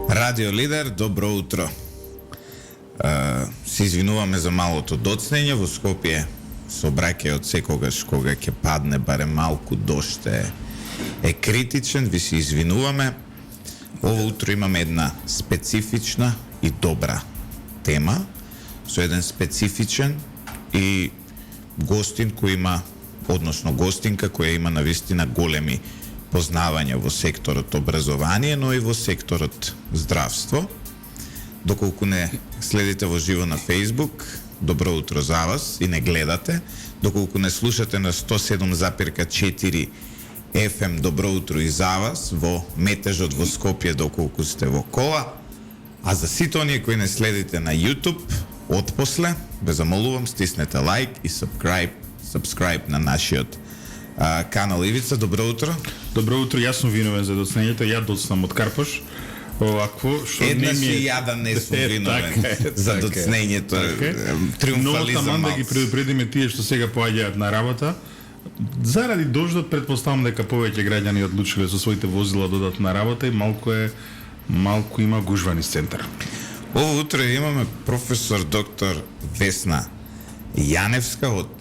Радио Лидер, добро утро. Се извинуваме за малото доцнење во Скопје. Сообраќајот секогаш кога ќе падне барем малку дожд е критичен, ви се извинуваме. Ово утро имаме една специфична и добра тема со еден специфичен и гостин кој има, односно гостинка која има навистина големи познавања во секторот образование, но и во секторот здравство. Доколку не следите во живо на Facebook, добро утро за вас и не гледате. Доколку не слушате на 107,4 FM, добро утро и за вас во метежот во Скопје доколку сте во кола. А за сите оние кои не следите на YouTube, отпосле, ве замолувам, стиснете лайк и subscribe на нашиот канал. Ивица, добро утро. Добро утро, јас сум виновен за доцнењето, ја доцнам од Карпаш. Овакво, што една не ми си ја да не сум виновен за доцнењето, триумфализам. Но таман да ги предупредиме тие што сега поаѓаат на работа. Заради дождот претпоставам дека повеќе граѓани одлучиле со своите возила да одат на работа и малку има гужва низ центар. Ово утро имаме професор доктор Весна Јаневска од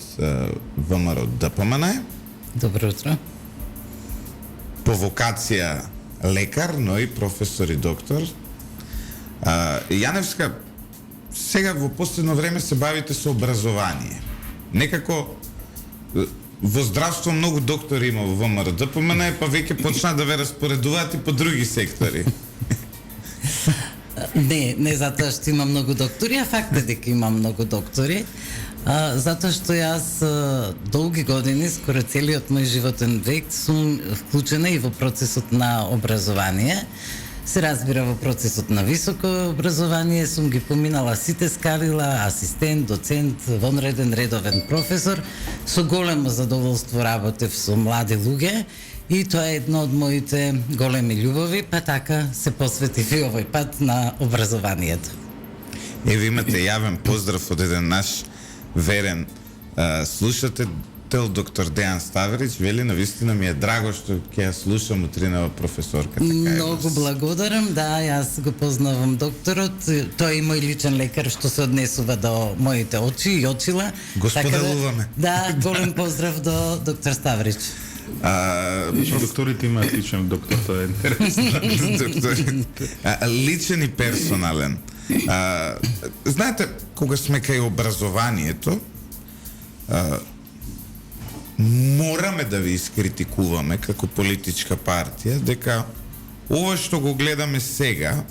ВМРО ДПМН. Добро утро. По вокација лекар, но и професор и доктор. Јаневска, сега во последно време се бавите со образование. Некако во здравство многу доктори има во ВМРО ДПМН, па веќе почна да ве распоредуваат и по други сектори. Не затоа што има многу доктори, а факт е дека има многу доктори. Затоа што јас долги години, скоро целиот мој животен век, сум вклучена и во процесот на образование. Се разбира, во процесот на високо образование сум ги поминала сите скалила, асистент, доцент, вонреден, редовен професор. Со големо задоволство работев со млади луѓе и тоа е едно од моите големи љубови, па така се посветив и овој пат на образованието. Ви имате јавен поздрав од еден наш верен слушател, доктор Дејан Ставрич, вели, навистина ми е драго што ќе ја слушам утринава професорка. Многу благодарам, да, јас го познавам докторот, тој е и мој личен лекар што се однесува до моите очи и очила. Го споделуваме. Да, голем поздрав до доктор Ставрич. Докторите имаат личен доктор, тоа е интересно. Личен и персонален. Знаете, кога сме кај образованието, мораме да ви искритикуваме како политичка партија дека ова што го гледаме сега,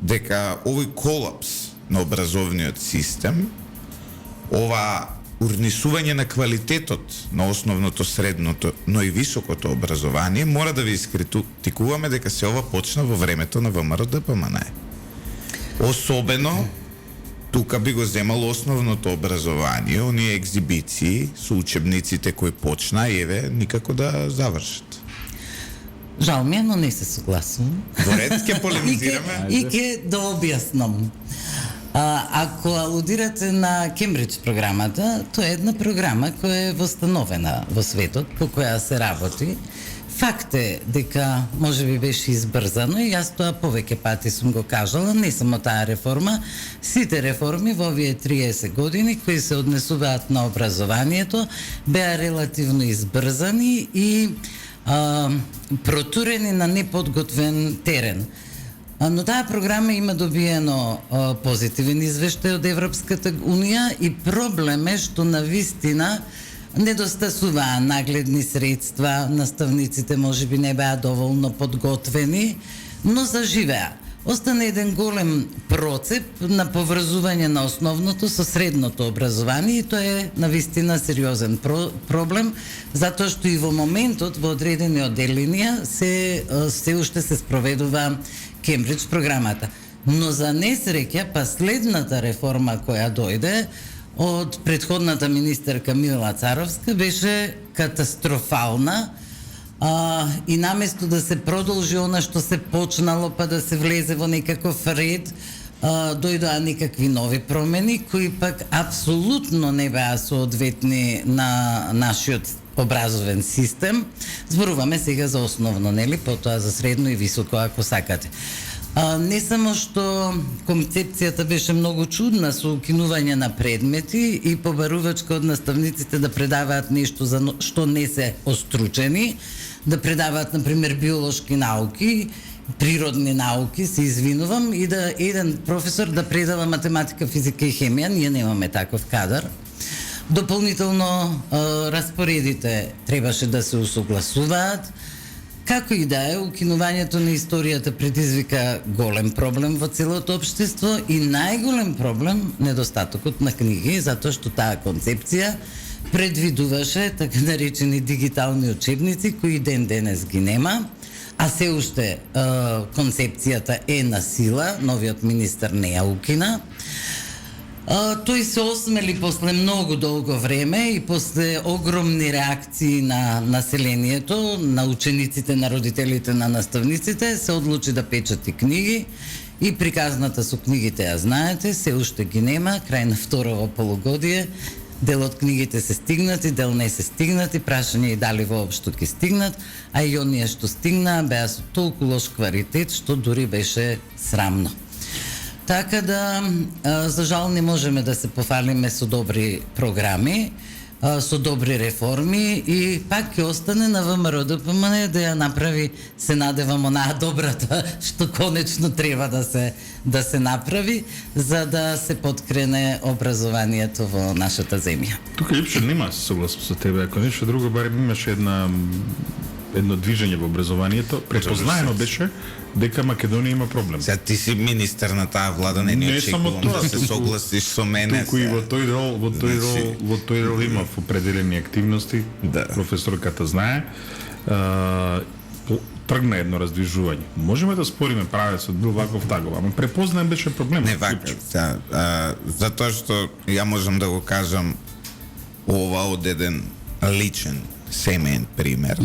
дека овој колапс на образовниот систем, ова урнисување на квалитетот на основното, средното, но и високото образование, мора да ви искритикуваме дека се ова почна во времето на ВМРО ДПМН. Особено тука би го земало основното образование, оние екзибиции со учебниците кои почна и еве никако да завршат. Жал ми е, но не се согласувам. Во ред ќе полемизираме. И ќе дообјаснам. Ако алудирате на Кембридж програмата, тоа е една програма која е восстановена во светот, по која се работи. Факт е дека може би беше избрзано и јас тоа повеќе пати сум го кажала, не само таа реформа, сите реформи во овие 30 години кои се однесуваат на образованието беа релативно избрзани и протурени на неподготвен терен. Но таа програма има добиено позитивен извештај од Европската Унија и проблем е што навистина недостасуваа нагледни средства, наставниците можеби не беа доволно подготвени, но заживеа. Остана еден голем процеп на поврзување на основното со средното образование и тоа е навистина сериозен проблем, затоа што и во моментот во одредени одделенија се уште се спроведува Кембридж програмата. Но за несреќа последната реформа која дојде од претходната министерка Мила Царовска беше катастрофална и наместо да се продолжи она што се почнало па да се влезе во некаков ред, дојдоа некакви нови промени кои пак апсолутно не беа соодветни на нашиот образовен систем. Зборуваме сега за основно, нели, потоа за средно и високо ако сакате. Не само што концепцијата беше многу чудна со укинување на предмети и побарувачка од наставниците да предаваат нешто за што не се остручени, да предаваат, например, биолошки науки, природни науки, се извинувам, и да еден професор да предава математика, физика и хемија, ние немаме таков кадар. Дополнително распоредите требаше да се усогласуваат. Како и да е, укинувањето на историјата предизвика голем проблем во целото општество и најголем проблем недостатокот на книги, затоа што таа концепција предвидуваше така наречени дигитални учебници кои ден денес ги нема, а се уште концепцијата е на сила, новиот министер не ја укина. Тој се осмели после многу долго време и после огромни реакции на населението, на учениците, на родителите, на наставниците, се одлучи да печати книги и приказната со книгите ја знаете, се уште ги нема, крај на второво полугодие. Дел од книгите се стигнати, дел не се стигнати, прашање и дали воопшто ќе стигнат, а и оние што стигнаа беа со толку лош квалитет што дури беше срамно. Така да, за жал не можеме да се пофалиме со добри програми, со добри реформи и пак ќе остане на ВМРО ДПМН да ја направи, се надевам, онаа добрата што конечно треба да се направи за да се подкрене образованието во нашата земја. Тука липше нема да се согласам со тебе, ако нешто друго барем имаше едно движење во образованието, препознаено беше дека Македонија има проблем. Сега ти си министер на таа влада, не очекувам да се согласиш со мене. Туку и во тој рол има определени активности, да. Професорката знае, тргна едно раздвижување. Можеме да спориме правецот бил ваков таков, ама препознаен беше проблем. Не вака, затоа што ја можам да го кажам ова од еден личен семеен пример.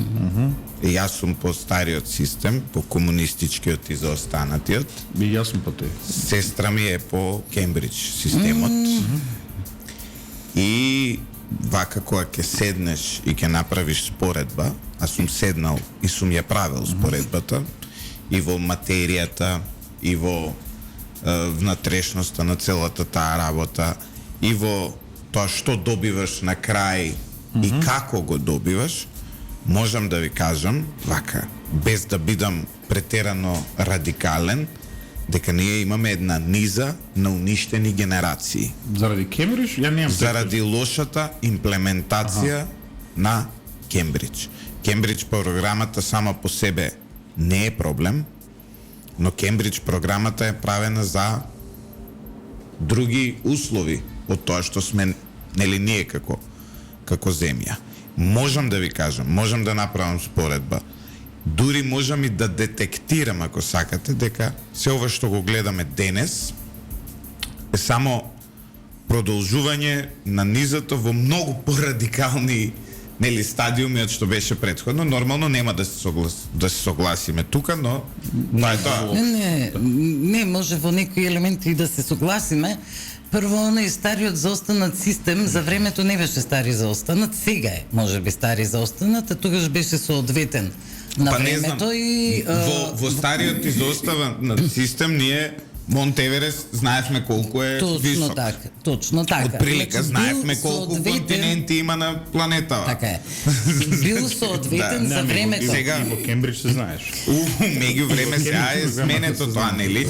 И јас сум по стариот систем, по комунистичкиот и заостанатиот. И јас сум по тој. Сестра ми е по Кембридж системот. И вака кога ќе седнеш и ќе направиш споредба, а сум седнал и сум ја правил споредбата, и во материјата, и во внатрешноста на целата таа работа, и во тоа што добиваш на крај и како го добиваш, можам да ви кажам, вака, без да бидам претерано радикален, дека ние имаме една низа на уништени генерации. Заради Кембридж? Ја немам. Заради лошата имплементација на Кембридж. Кембридж програмата сама по себе не е проблем, но Кембридж програмата е правена за други услови од тоа што сме, нели, ние како земја. Можам да ви кажам, можам да направам споредба. Дури можам и да детектирам, ако сакате, дека се ова што го гледаме денес е само продолжување на низото во многу порадикални, нели, стадиуми од што беше претходно. Нормално нема да се согласиме тука, но тоа е тоа. Не, може во некои елементи да се согласиме. Прво, оној стариот заостанат систем за времето не беше стари заостанат, сега е, може би, стари заостанат, а тогаш беше соодветен на времето и... Во стариот изоставен систем ние Монт Еверест знаевме колку е висок. Точно така. Од прилика знаевме колку континенти има на планетава. Така е. Бил соодветен за времето. Сега во Кембридж се знаеш. Меѓу време сега е сменето тоа, нели?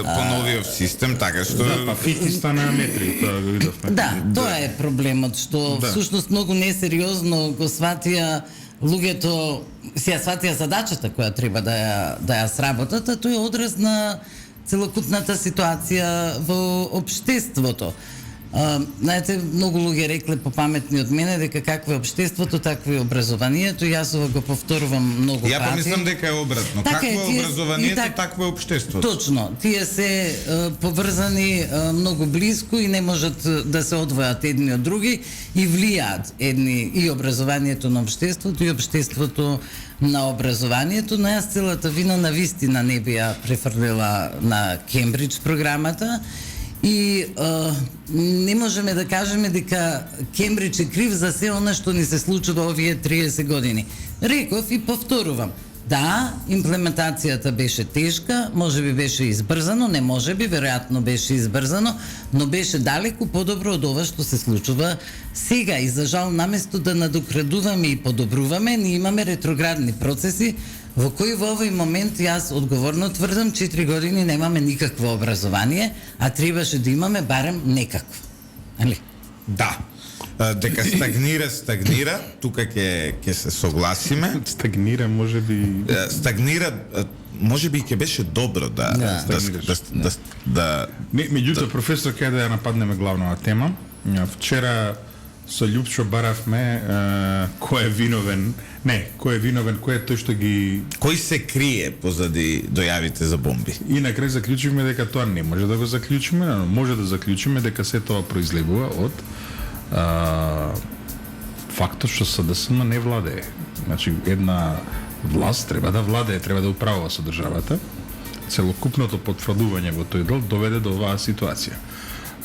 По новиот систем, така што... Па фити стана метри, тоа го видовме. Да, тоа е проблемот, што всушност многу несериозно го сватија луѓето, си ја сватија задачата која треба да ја сработат, а тој е одраз на целокупната ситуација во општеството. Знаете, многу луѓе рекле попаметни од мене дека какво е општеството, такво е образованието. Јас ова го повторувам многу пати. Ја помислам дека е обратно. Какво е образованието, такво е општеството. Точно. Тие се поврзани многу близко и не можат да се одвојат едни од други и влијаат едни и образованието на општеството и општеството на образованието, но јас целата вина на вистина не би ја префрлила на Кембридж програмата и не можеме да кажеме дека Кембридж е крив за се она што ни се случува овие 30 години. Реков и повторувам, Да, имплементацијата беше тешка, можеби беше избрзано, не можеби, веројатно беше избрзано, но беше далеку подобро од ова што се случува сега. И за жал, наместо да надокрадуваме и подобруваме, ние имаме ретроградни процеси во кои во овој момент јас одговорно тврдам 4 години немаме никакво образование, а требаше да имаме барем некакво. Али? Да. Дека стагнира, тука ќе се согласиме. Стагнира, можеби... Стагнира, можеби ќе беше добро да Меѓутоа, професор, кај да ја нападнеме главната тема. Вчера со Љупчо баравме кој е виновен, кој е тој што ги... Кој се крие позади дојавите за бомби? И на крај заклучивме дека тоа не може да го заклучиме, но може да заклучиме дека се тоа произлегува од фактот што СДСМ не владее. Значи, една власт треба да владее, треба да управува со државата. Целокупното потврдување во тој дел доведе до оваа ситуација.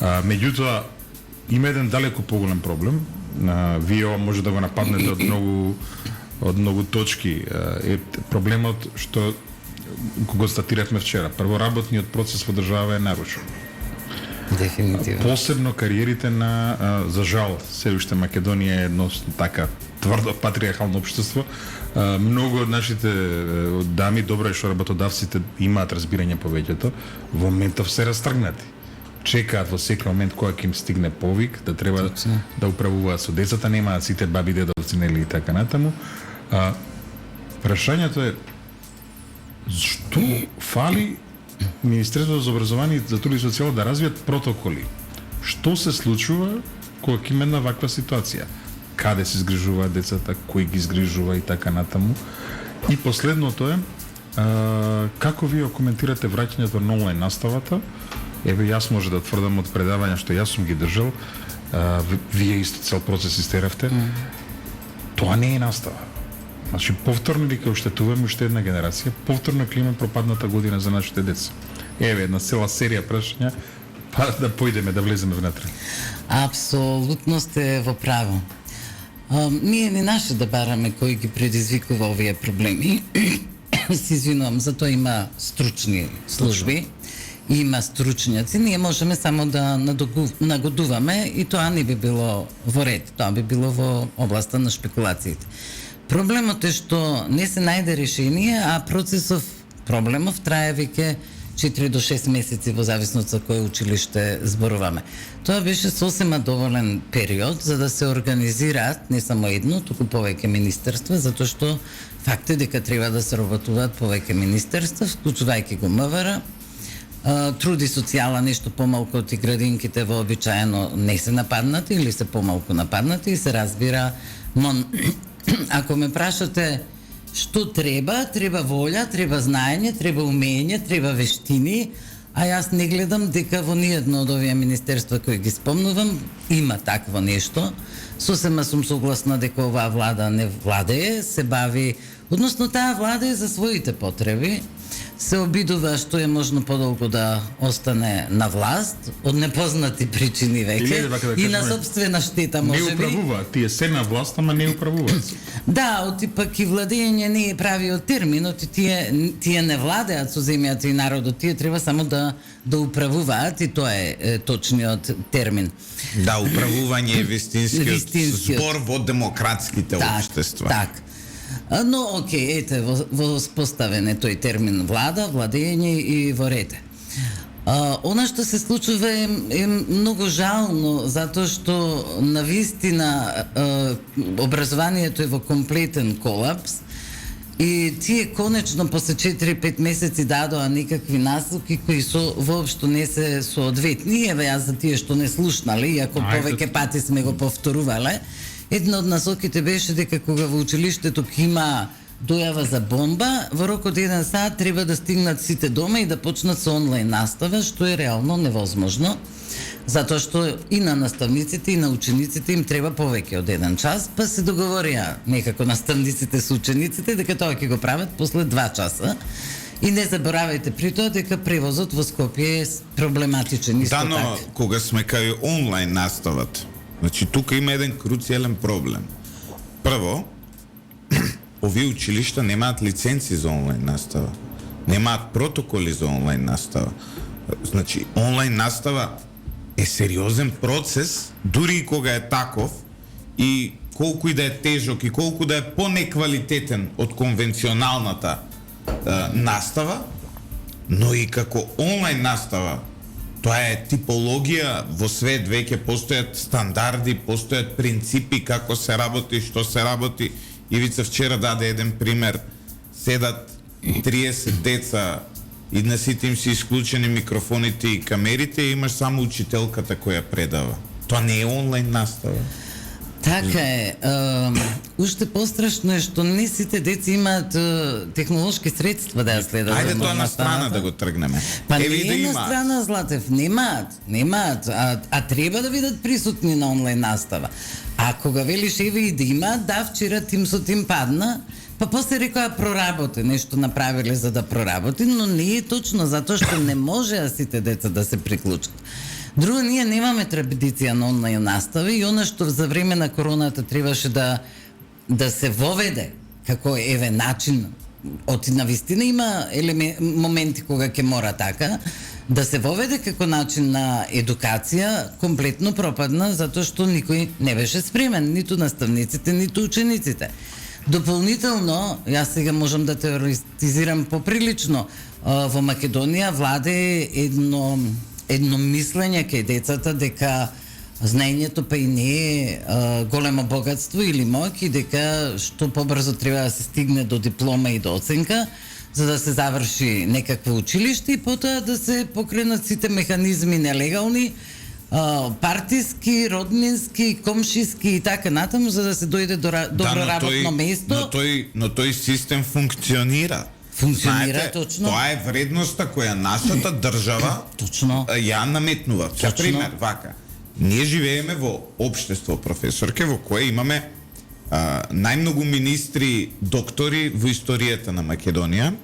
Меѓутоа, има еден далеку поголем проблем. Вие ова може да го нападнете од многу точки. Проблемот што го статиравме вчера. Прво, работниот процес во држава е нарушен. Дефинитивно. Посебно кариерите на, за жал, се уште Македонија е едно така тврдо патриархално општество. Многу од нашите дами, добро е што работодавците имаат разбирање повеќето, во моментов се растргнати. Чекаат во секој момент кога ќе им стигне повик, да треба да управуваат со децата, немаат сите баби, дедовци, нели и така натаму. Прашањето е што фали Министерството за образование за труд и социјално да развијат протоколи. Што се случува кога ќе има една ваква ситуација? Каде се изгрижуваат децата, кој ги изгрижува и така натаму. И последното е како вие коментирате враќањето на онлайн наставата? Еве, јас може да тврдам од предавања што јас сум ги држал, вие исто цел процес истеравте. Тоа не е настава. Значи, повторно ли ќе оштетуваме уште една генерација, повторно ќе имаме пропадната година за нашите деца. Еве, една цела серија прашања, па да појдеме, да влеземе внатре. Апсолутно сте во право. Ние не наше да бараме кој ги предизвикува овие проблеми. Се извинувам, за тоа има стручни служби, има стручњаци, ние можеме само да нагодуваме и тоа не би било во ред, тоа би било во областа на шпекулациите. Проблемот е што не се најде решение, а проблемов трае веќе 4 до 6 месеци во зависност за кој училиште зборуваме. Тоа беше сосема доволен период за да се организираат не само едно, туку повеќе министерства, затоа што факт е дека треба да се работуваат повеќе министерства, вклучувајќи го МВР. Труд и социјала нешто помалку од и градинките вообичаено не се нападнати или се помалку нападнати и се разбира, ако ме прашате што треба волја, треба знаење, треба умење, треба вештини, а јас не гледам дека во ниедно од овие министерства кои ги спомнувам има такво нешто. Сосема сум согласна дека оваа влада не владее, се бави, односно таа влада е за своите потреби, се обидува што е можно подолго да остане на власт, од непознати причини веќе, и на собствена штета можеби. Не управуваат, тие се на власт, ама не управуваат. Да, оти пак и владење не е правиот термин, оти тие не владеат со земјата и народот, тие треба само да управуваат и тоа е точниот термин. Да, управување е вистинскиот збор во демократските општества. Так. Но, окей, ете, воспоставен е тој термин влада, владење и во ред. Она што се случува е многу жално, затоа што навистина образованието е во комплетен колапс и тие конечно после 4-5 месеци дадоа некакви насоки кои воопшто не се соодветни. Еве јас за тие што не слушнале, иако повеќе пати сме го повторувале, една од насоките беше дека кога во училиштето ќе има дојава за бомба, во рок од 1 сат треба да стигнат сите дома и да почнат со онлайн настава, што е реално невозможно, затоа што и на наставниците и на учениците им треба повеќе од 1 час, па се договорија некако наставниците со учениците дека тоа ќе го прават после 2 часа. И не заборавајте при тоа дека превозот во Скопје е проблематичен исто така. Да, но кога сме кај онлайн наставата, значи тука има еден круцијален проблем. Прво, овие училишта немаат лиценци за онлайн настава. Немаат протоколи за онлайн настава. Значи, онлайн настава е сериозен процес, дури и кога е таков, и колку и да е тежок, и колку да е понеквалитетен од конвенционалната настава, но и како онлайн настава, тоа е типологија, во свет веќе постојат стандарди, постојат принципи како се работи, што се работи. Ивица вчера даде еден пример. Седат 30 деца и на сите им се исклучени микрофоните и камерите и имаш само учителката која предава. Тоа не е онлайн настава. Така е. Уште пострашно е што не сите деца имаат технолошки средства да ја следат. Ајде тоа на страна да го тргнеме. Па не Еви да е на имаат. страна, Златев, немаат, а треба да бидат присутни на онлайн настава. А кога велиш еве и да имаат, да, вчера Тимсот им падна, па после рекоа проработи, нешто направиле за да проработи, но не е точно, затоа што не може сите деца да се приклучат. Друго, ние немаме традиција на онлайн настава и она што за време на короната требаше да се воведе како еве начин, на вистина има моменти кога ќе мора така, да се воведе како начин на едукација, комплетно пропадна затоа што никој не беше спремен, ниту наставниците, ниту учениците. Дополнително, јас сега можам да теоретизирам поприлично, во Македонија владе едно мислење кај децата дека знаењето па и не е големо богатство или моќ и дека што побрзо треба да се стигне до диплома и до оценка за да се заврши некакво училиште и потоа да се покренат сите механизми нелегални, партиски, роднински, комшиски и така натаму за да се дојде до добро работно место. Но тој систем функционира. Функционира. Знаете, точно. Тоа е вредноста која нашата држава точно ја наметнува. За пример, вака. Ние живееме во општество, професорке, во кое имаме најмногу министри, доктори во историјата на Македонија,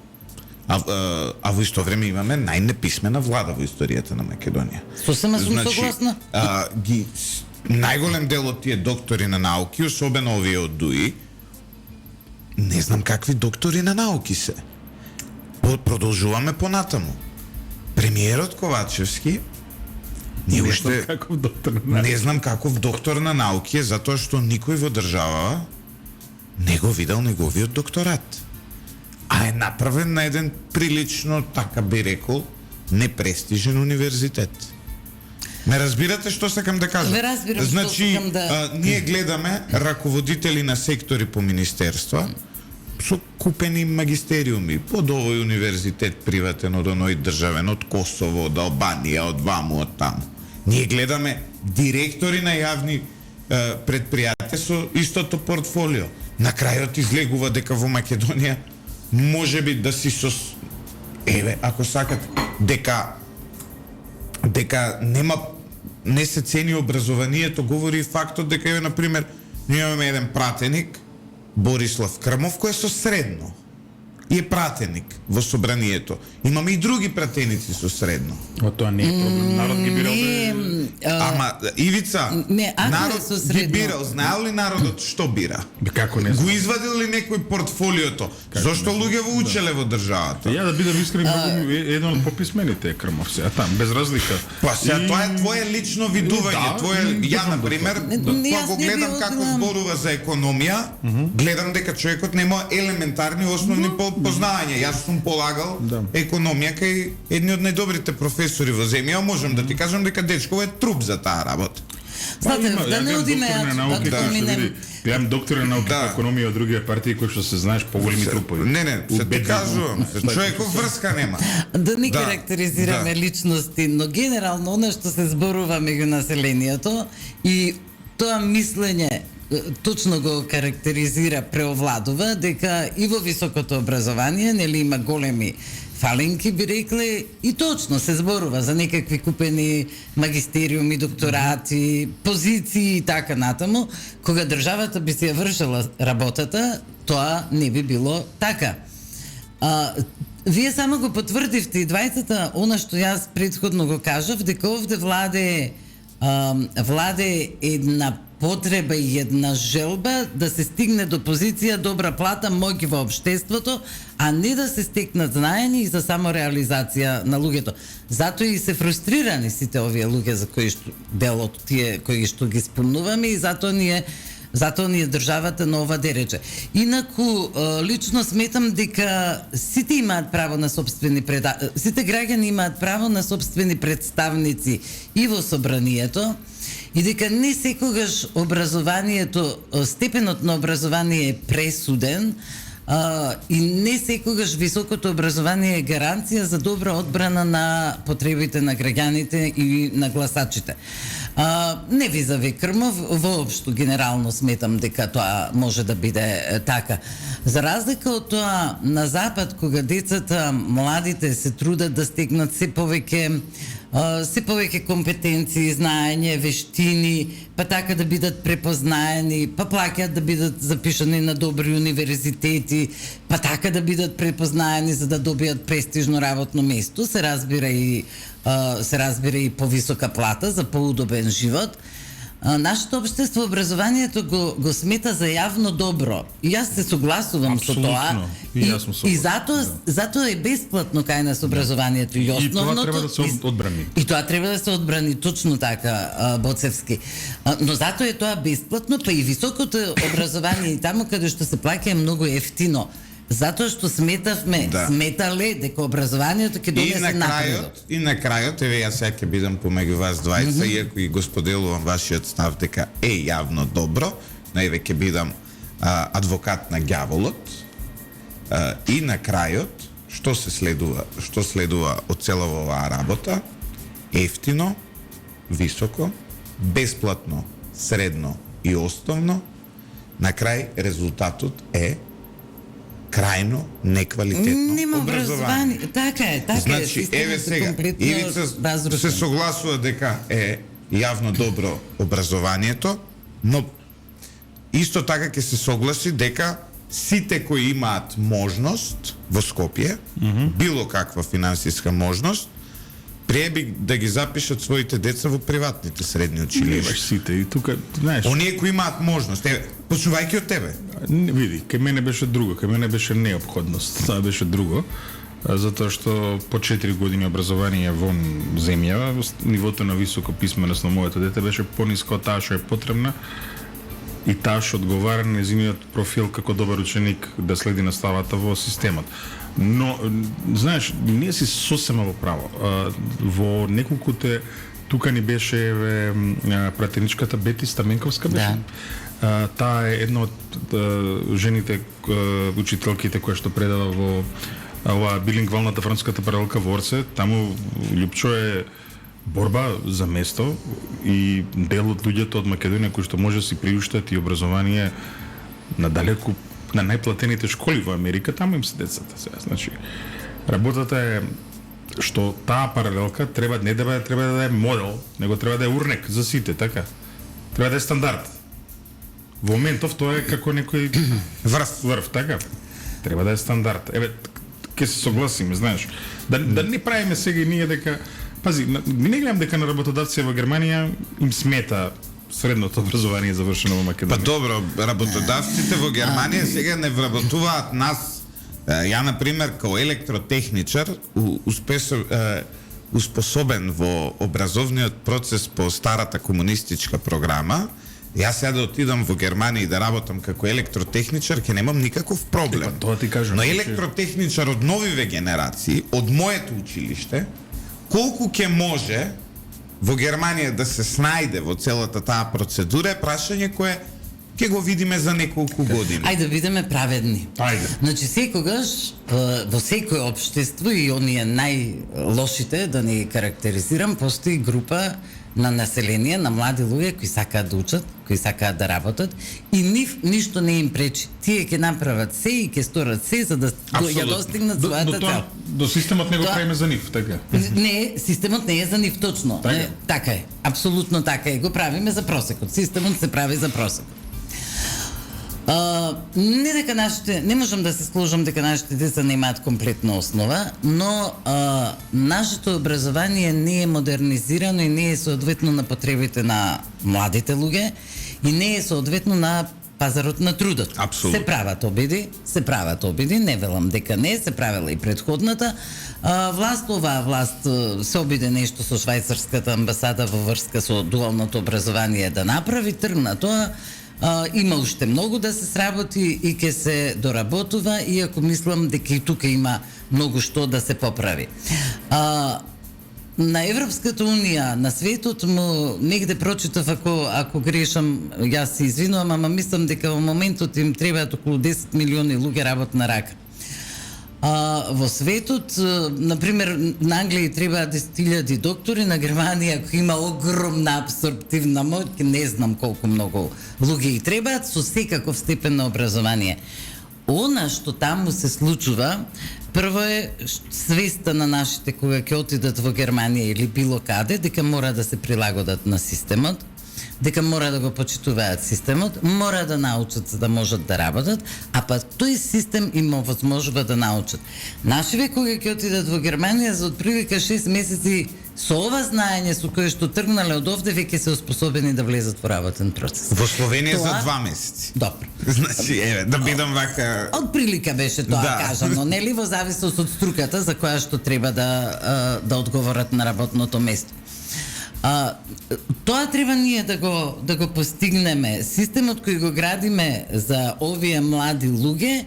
а во исто време имаме најнеписмена влада во историјата на Македонија. Сосема сум согласна. Најголем дел од тие доктори на науки, особено овие од ДУИ, не знам какви доктори на науки се. Продолжуваме понатаму. Премиерот Ковачевски не знам каков доктор на науки е, затоа што никој во држава не го видел неговиот докторат. А е направен на еден прилично, така би рекол, непрестижен универзитет. Ме разбирате што сакам да кажам? Разбирам значи, што сакам да... ние гледаме раководители на сектори по министерства со купени магистериуми под овој универзитет приватен од оној државен, од Косово, од Албанија, од ваму, од таму. Ние гледаме директори на јавни предпријатија со истото портфолио. На крајот излегува дека во Македонија може би да си со... Еве, ако сакат, дека не се цени образованието, говори и фактот дека, еве, например, ние имаме еден пратеник, Борислав Крмов, кој е со средно и е пратеник во собранието. Имаме и други пратеници со средно. Тоа не е проблем. Народ ги бирал. Ама, Ивица, народ ги бирал. Знаел ли народот што бира? Како не знам? Го извадил ли некој портфолиото? Зошто луѓе учеле во државата? Ја да бидам искрен, многу еден од пописмените е Крмов се, там без разлика. Па сега тоа е твое лично видување, ја на пример, кога го гледам како зборува за економија, гледам дека човекот нема елементарни основни познавања. Јас сум полагал економија кај едни од најдобрите професори во земја, можам да ти кажам дека дечко е труп за таа работа. Знаете, да не одиме Гледам доктор на науки по економија од другија партии кои што се знаеш поголеми трупови. Не, се ти кажувам, човеков врска нема. Да не карактеризираме личности, но генерално она што се зборува меѓу населението и тоа мислење точно го карактеризира, преовладува дека и во високото образование нели има големи фаленки, би рекле, и точно се зборува за некакви купени магистериуми, докторати, позиции и така натаму. Кога државата би се ја вршила работата, тоа не би било така. Вие само го потврдивте и двајцата она што јас претходно го кажав, дека овде владе една потреба и една желба да се стигне до позиција добра плата, моќ во општеството, а не да се стекнат знаење и за самореализација на луѓето. Затоа и се фрустрирани сите овие луѓе за кои што дел од тие кои што ги спомнуваме и затоа ние државата на ова дерече. Инаку, лично сметам дека сите имаат право на сите граѓани имаат право на собствени представници и во собранието, и дека не секогаш образованието, степенот на образование е пресуден, и не секогаш високото образование е гаранција за добра одбрана на потребите на граѓаните и на гласачите. Не ви завикрмав, воопшто генерално сметам дека тоа може да биде така. За разлика од тоа, на Запад, кога децата, младите се трудат да стигнат се повеќе компетенции, знаење, вештини, па така да бидат препознаени, па плаќаат да бидат запишани на добри универзитети, па така да бидат препознаени за да добијат престижно работно место, се разбира и повисока плата за поудобен живот. Нашето општество образованието го смета за јавно добро. И јас се согласувам со тоа. И затоа е бесплатно кај нас образованието и основното. И тоа треба да се одбрани. И тоа треба да се одбрани точно така, Боцевски. Но затоа е тоа бесплатно, па и високото образование и таму каде што се плаќа е многу ефтино. Затоа што сметале дека образованието ќе донесе напредот. И на крајот, еве јас сега ќе бидам помеѓу вас двајца, иако и го споделувам вашиот став дека е јавно добро, но еве ќе бидам адвокат на ѓаволот. И на крајот, што следува од целава оваа работа? Ефтино, високо, бесплатно, средно и основно. На крај резултатот е крајно неквалитетно образование. Така е. Значи, еве сега, Ивица се согласува дека е јавно добро образованието, но исто така ќе се согласи дека сите кои имаат можност во Скопје, било каква финансиска можност, преби да ги запишат своите деца во приватните средни училишта. Сите и тука, знаеш. Оние кои имаат можност, почнувајќи од тебе. Види, кај мене беше друго, кај мене беше неопходност, тоа беше друго, затоа што по 4 години образование вон земја, нивото на високо писменост на моето дете беше пониско од таа што е потребна и таа што одговара на нејзиниот профил како добар ученик да следи наставата во системот. Но, знаеш, ние си сосема во право. Во неколкуте, тука ни беше пратеничката Бети Стаменковска беше. Да. Таа е една од жените учителките која што предава во оваа билингвалната француската паралелка во Орце. Таму Лјупчо е борба за место и дел од луѓето од Македонија кои што може да си приуштат и образование надалеку на најплатените школи во Америка, таму им се децата сега. Значи, работата е што таа паралелка треба да е модел, него треба да е урнек за сите, така. Треба да е стандард. Во моментов тоа е како некој врв, така. Треба да е стандард. Еве, ќе се согласиме, знаеш. Да не правиме сега и ние дека пази, не гледам дека на работодавци во Германија им смета средното образование завршено во Македонија. Па добро, работодавците во Германија сега не вработуваат нас. Ја, например, као електротехничар, успособен во образовниот процес по старата комунистичка програма, јас сега да отидам во Германија и да работам како електротехничар, ќе немам никаков проблем. Тоа ти кажам. Но електротехничар од новиве генерации, од моето училиште, колку ќе може во Германија да се снајде во целата таа процедура е прашање кое ќе го видиме за неколку години. Ајде да бидеме праведни. Ајде. Значи секогаш во секој општество и оние најлошите, да не карактеризирам, постои група на население, на млади луѓе кои сакаат да учат, кои сакаат да работат и ништо не им пречи. Тие ќе направат се и ќе сторат се за да ја достигнат својата цел. До системот не го правиме за нив, така? Не, системот не е за нив точно. Така? Така е. Апсолутно така е. Го правиме за просекот. Системот се прави за просекот. Не можам да се сложам дека нашите деца не имаат комплетна основа, но нашето образование не е модернизирано и не е соодветно на потребите на младите луѓе и не е соодветно на пазарот на трудот. Апсолутно. Се прават обиди, не велам дека не, се правела и предходната оваа власт се обиде нешто со швајцарската амбасада во врска со дуалното образование да направи, тргна тоа. Има уште многу да се сработи и ќе се доработува, иако мислам дека и тука има многу што да се поправи. На Европската унија, на светот му негде прочитав, ако грешам, јас се извинувам, ама мислам дека во моментот им требаат околу 10 милиони луѓе работна рака. Во светот, например, на Англија требаат 10.000 доктори, на Германија кој има огромна абсорптивна моќ, не знам колку многу луѓе и требаат, со секаков степен на образование. Она што таму се случува, прво е свеста на нашите кога ќе отидат во Германија или било каде, дека мора да се прилагодат на системот, дека мора да го почитуваат системот, мора да научат за да можат да работат, а па тој систем им овозможува да научат. Нашиве кога ќе отидат во Германија за отприлика 6 месеци со ова знаење со кое што тргнале од овде веќе се успособени да влезат во работен процес. Во Словенија за 2 месеци. Добро. Значи, да бидам вака... Од прилика беше тоа кажано, нели, во зависност од струката за која што треба да одговорат на работното место. Тоа треба ние да го постигнеме. Системот кој го градиме за овие млади луѓе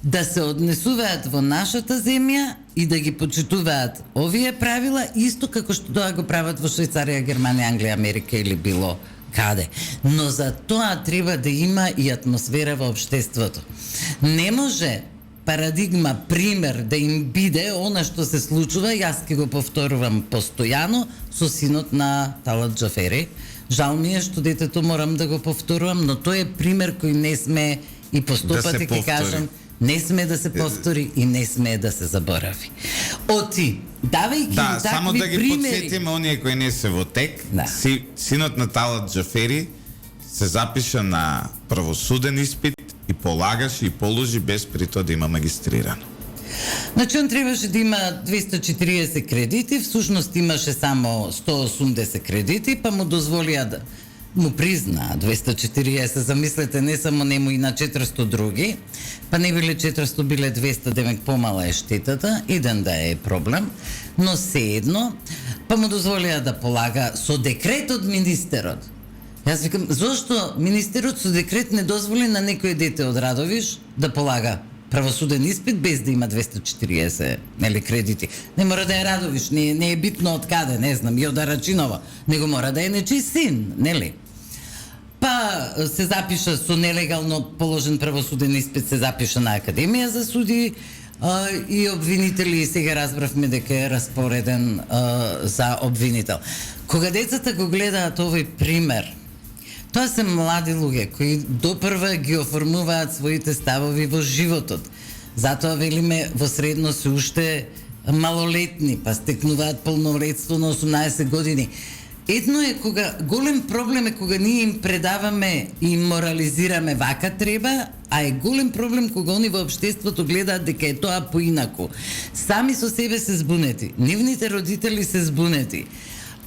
да се однесуваат во нашата земја и да ги почитуваат овие правила, исто како што тоа го прават во Швајцарија, Германија, Англија, Америка или било каде. Но за тоа треба да има и атмосфера во општеството. Не може парадигма, пример да им биде она што се случува, јас ќе го повторувам постојано со синот на Талат Џафери. Жал ми е што детето морам да го повторувам, но тој е пример кој не сме и постапате ќе кажам, не сме да се повтори и не сме да се заборави. Давајќи такви само да ги примери, подсетиме оние кои не се во тек. Да. Синот на Талат Џафери се запиша на правосуден испит и полагаше и положи без при тоа да има магистрирано. Значи, он требаше да има 240 кредити, всушност имаше само 180 кредити, па му дозволија да му призна 240, замислете, не само нему и на 400 други, па не биле 400, биле 200, демек помала е штетата, иден да е проблем, но седно, па му дозволија да полага со декрет од министерот. Јас викам, зошто министерот со декрет не дозволи на некој дете од Радовиш да полага правосуден испит без да има 240 кредити? Не мора да е Радовиш, не е битно од каде, не знам, и од Арачинова, него мора да е нечи син, нели? Па се запиша со нелегално положен правосуден испит, се запиша на Академија за суди и обвинители, и сега разбравме дека е распореден за обвинител. Кога децата го гледаат овој пример, тоа се млади луѓе кои допрва ги оформуваат своите ставови во животот. Затоа велиме во средно се уште малолетни, па стекнуваат полнолетство на 18 години. Едно е кога голем проблем е кога ние им предаваме и морализираме вака треба, а е голем проблем кога они во општеството гледаат дека е тоа поинаку. Сами со себе се збунети, нивните родители се збунети.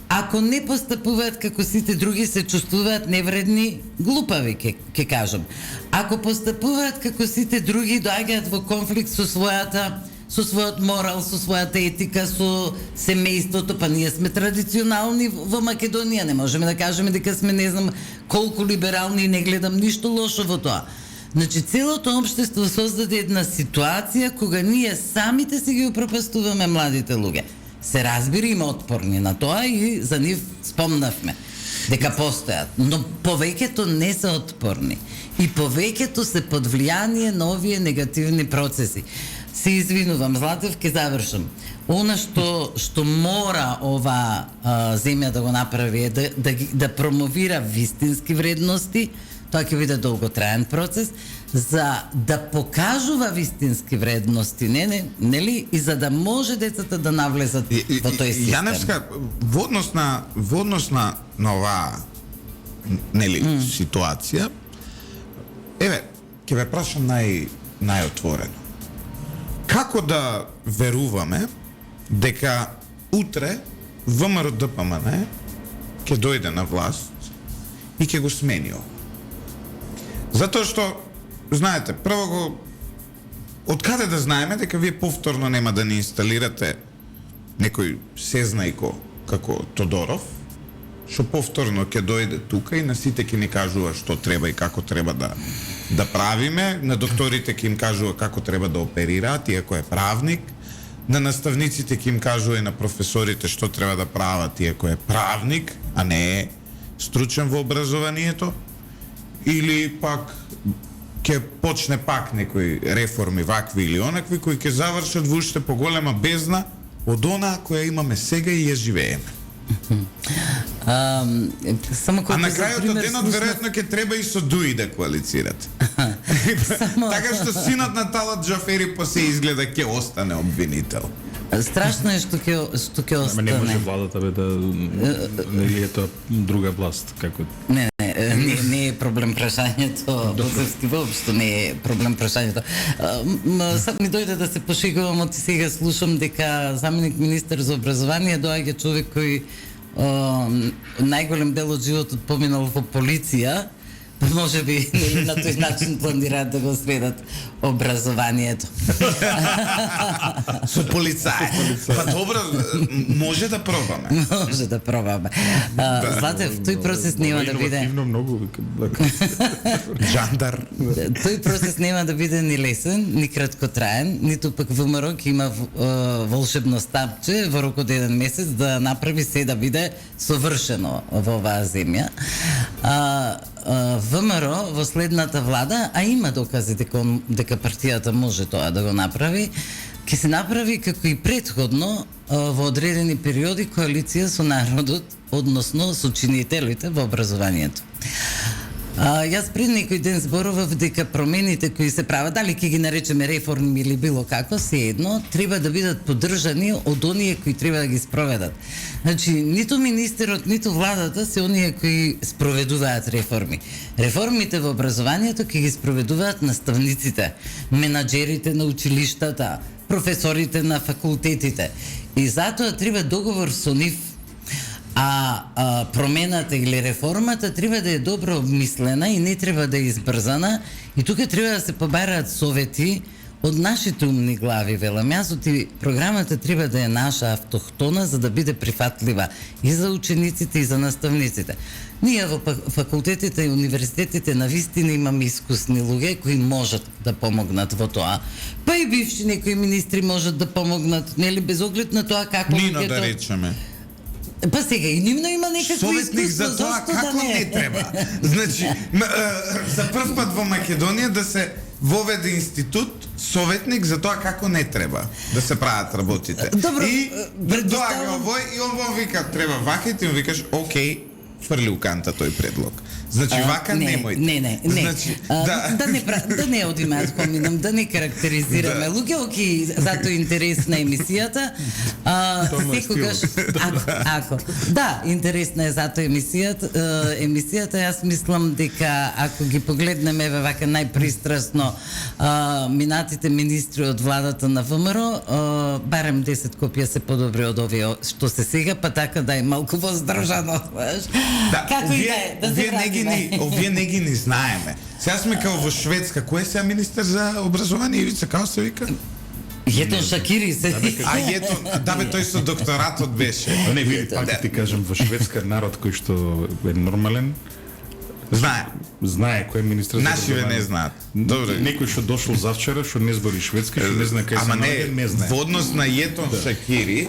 Ако не постапуваат како сите други, се чувствуваат невредни, глупави, ќе кажам. Ако постапуваат како сите други, доаѓаат во конфликт со својот морал, со својата етика, со семејството, па ние сме традиционални во Македонија, не можеме да кажеме дека сме не знам колку либерални и не гледам ништо лошо во тоа. Значи, целото општество создаде една ситуација кога ние самите се ги упропастуваме младите луѓе. Се разбира, има отпорни на тоа и за нив спомнавме дека постојат, но повеќето не се отпорни и повеќето се под влијание на овие негативни процеси. Се извинувам, Златев, ќе завршам. Она што мора ова земја да го направи е да промовира вистински вредности, тоа ќе биде долготраен процес, за да покажува вистински вредности, нели? И за да може децата да навлезат во тој систем. Јаневска, во однос на оваа ситуација, еве, ќе ве прашам најотворено. Како да веруваме дека утре ВМРО-ДПМН ќе дојде на власт и ќе го смени ова? Затоа што, знаете, прво го од каде да знаеме дека вие повторно нема да ни инсталирате некој сезнајко како Тодоров, што повторно ќе дојде тука и на сите ќе ни кажува што треба и како треба да правиме, на докторите ќе им кажува како треба да оперираат, иако е правник, на наставниците ќе им кажува и на професорите што треба да прават, иако е правник, а не е стручен во образованието, или пак ќе почне пак некои реформи вакви или онакви кои ќе завршат во уште поголема бездна од онаа која имаме сега и ја живееме. Само А на крајот од денот веројатно ќе треба и со Дуи да коалицират. Така што синот на Талат Џафери после изгледа ќе остане обвинител. Страшно е што ќе остане. Не може владата бе да или е тоа друга власт како Не е проблем прашањето, Возевски воопшто не е проблем прашањето. Сад ми дојде да се пошегувам, од сега слушам дека заменик министер за образование доаѓа човек кој најголем дел од животот поминал во полиција, па може би на тој начин планираат да го средат образованието. Со полицај. Па добро, може да пробаме. Може да пробаме. Златев, тој процес нема да биде... многу Жандар. Тој процес нема да биде ни лесен, ни краткотраен, ниту пак ВМРО ќе има волшебно стапче во рок од еден месец да направи се да биде совршено во оваа земја. ВМРО во следната влада, а има докази дека партијата може тоа да го направи, ќе се направи како и претходно во одредени периоди коалиција со народот, односно со чинителите во образованието. Јас пред некој ден зборував дека промените кои се прават, дали ќе ги наречеме реформи или било како, се едно, треба да бидат поддржани од оние кои треба да ги спроведат. Значи, ниту министерот, ниту владата се оние кои спроведуваат реформи. Реформите во образованието ќе ги спроведуваат наставниците, менаџерите на училиштата, професорите на факултетите. И затоа треба договор со нив. А промената или реформата треба да е добро обмислена и не треба да е избрзана, и тука треба да се побараат совети од нашите умни глави, велам јас, и програмата треба да е наша, автохтона, за да биде прифатлива и за учениците и за наставниците. Ние во факултетите и универзитетите навистина имаме искусни луѓе кои можат да помогнат во тоа. Па и бивши некои министри можат да помогнат, нели, без оглед на тоа како Нино да речеме. Па сега и нивно има некакво советник искуство, за тоа зашто како да не треба. Значи, за прв пат во Македонија да се воведе институт советник за тоа како не треба да се прават работите. Добро, и доаѓа овој и он вика треба вака и ти му викаш окей, фрли у канта тој предлог. Значи вака немојте. Не. Значи, да не одиме ad hominem, да не карактеризираме луѓе, оки, затоа интересна емисијата. Секогаш ако да, интересна е затоа емисијата, јас мислам дека ако ги погледнеме вака најпристрасно минатите министри од владата на ВМРО, барем 10 копија се подобри од овие што се сега, па така да е малку воздржано, знаеш. Како и да се овие не ги знаеме. Сега сме као во Шведска. Кој е сега министер за образование, Ивица, како се вика? Јетон Шакири се вика. Да бе, тој со докторатот беше. Не, види, пак ти кажам, во Шведска народ кој што е нормален, знае кој е министер за образование. Нашиве не знаат. Добре. Некој што дошол завчера, што не збори шведски, што не знае кај се наоѓа, не знае. Во однос на Јетон Шакири,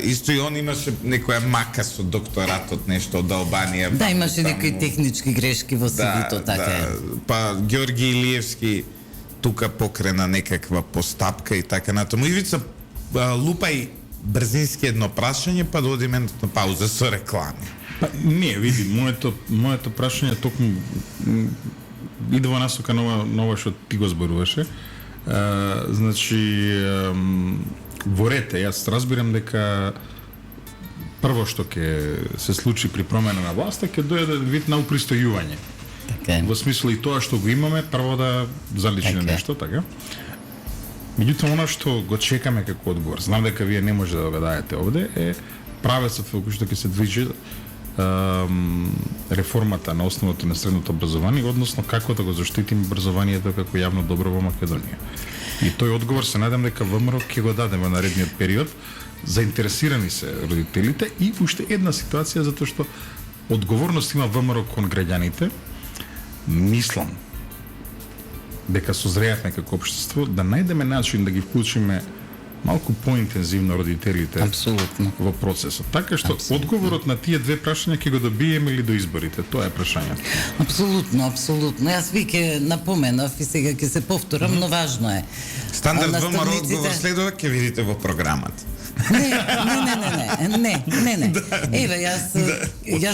исто и он имаше некоја мака со докторатот, нешто од Албанија. Да, имаше некои технички грешки во CV-то, така е. Па Ѓорги Илиевски тука покрена некаква постапка и така натаму. Ивица, лупај брзински едно прашање, па да одиме на пауза со реклами. Па, не, види, моето прашање токму иде во насока нова што ти го зборуваше. Значи, во ред, јас разбирам дека прво што ќе се случи при промена на власта ќе дојде вид на упристојување. Така. Во смисло и тоа што го имаме, прво да заличи на нешто, така. Меѓутоа, она што го чекаме како одговор, знам дека вие не може да го дајете овде, е правецот во кој што ќе се движи реформата на основата на средното образование, односно како да го заштитиме образованието како јавно добро во Македонија. И тој одговор се надам дека ВМРО ќе го даде во наредниот период. Заинтересирани се родителите и уште една ситуација затоа што одговорност има ВМРО кон граѓаните. Мислам дека созреавме како општество да најдеме начин да ги вклучиме малку поинтензивно родителите Апсолутно. во процесот. Така што одговорот на тие две прашања ќе го добиеме или до изборите. Тоа е прашањето. Апсолутно, апсолутно. Јас веќе напоменав и сега ќе се повторам, но важно е. Стандард ВМРО Наставниците- одговор следува, ќе видите во програмата. Не. Еве, јас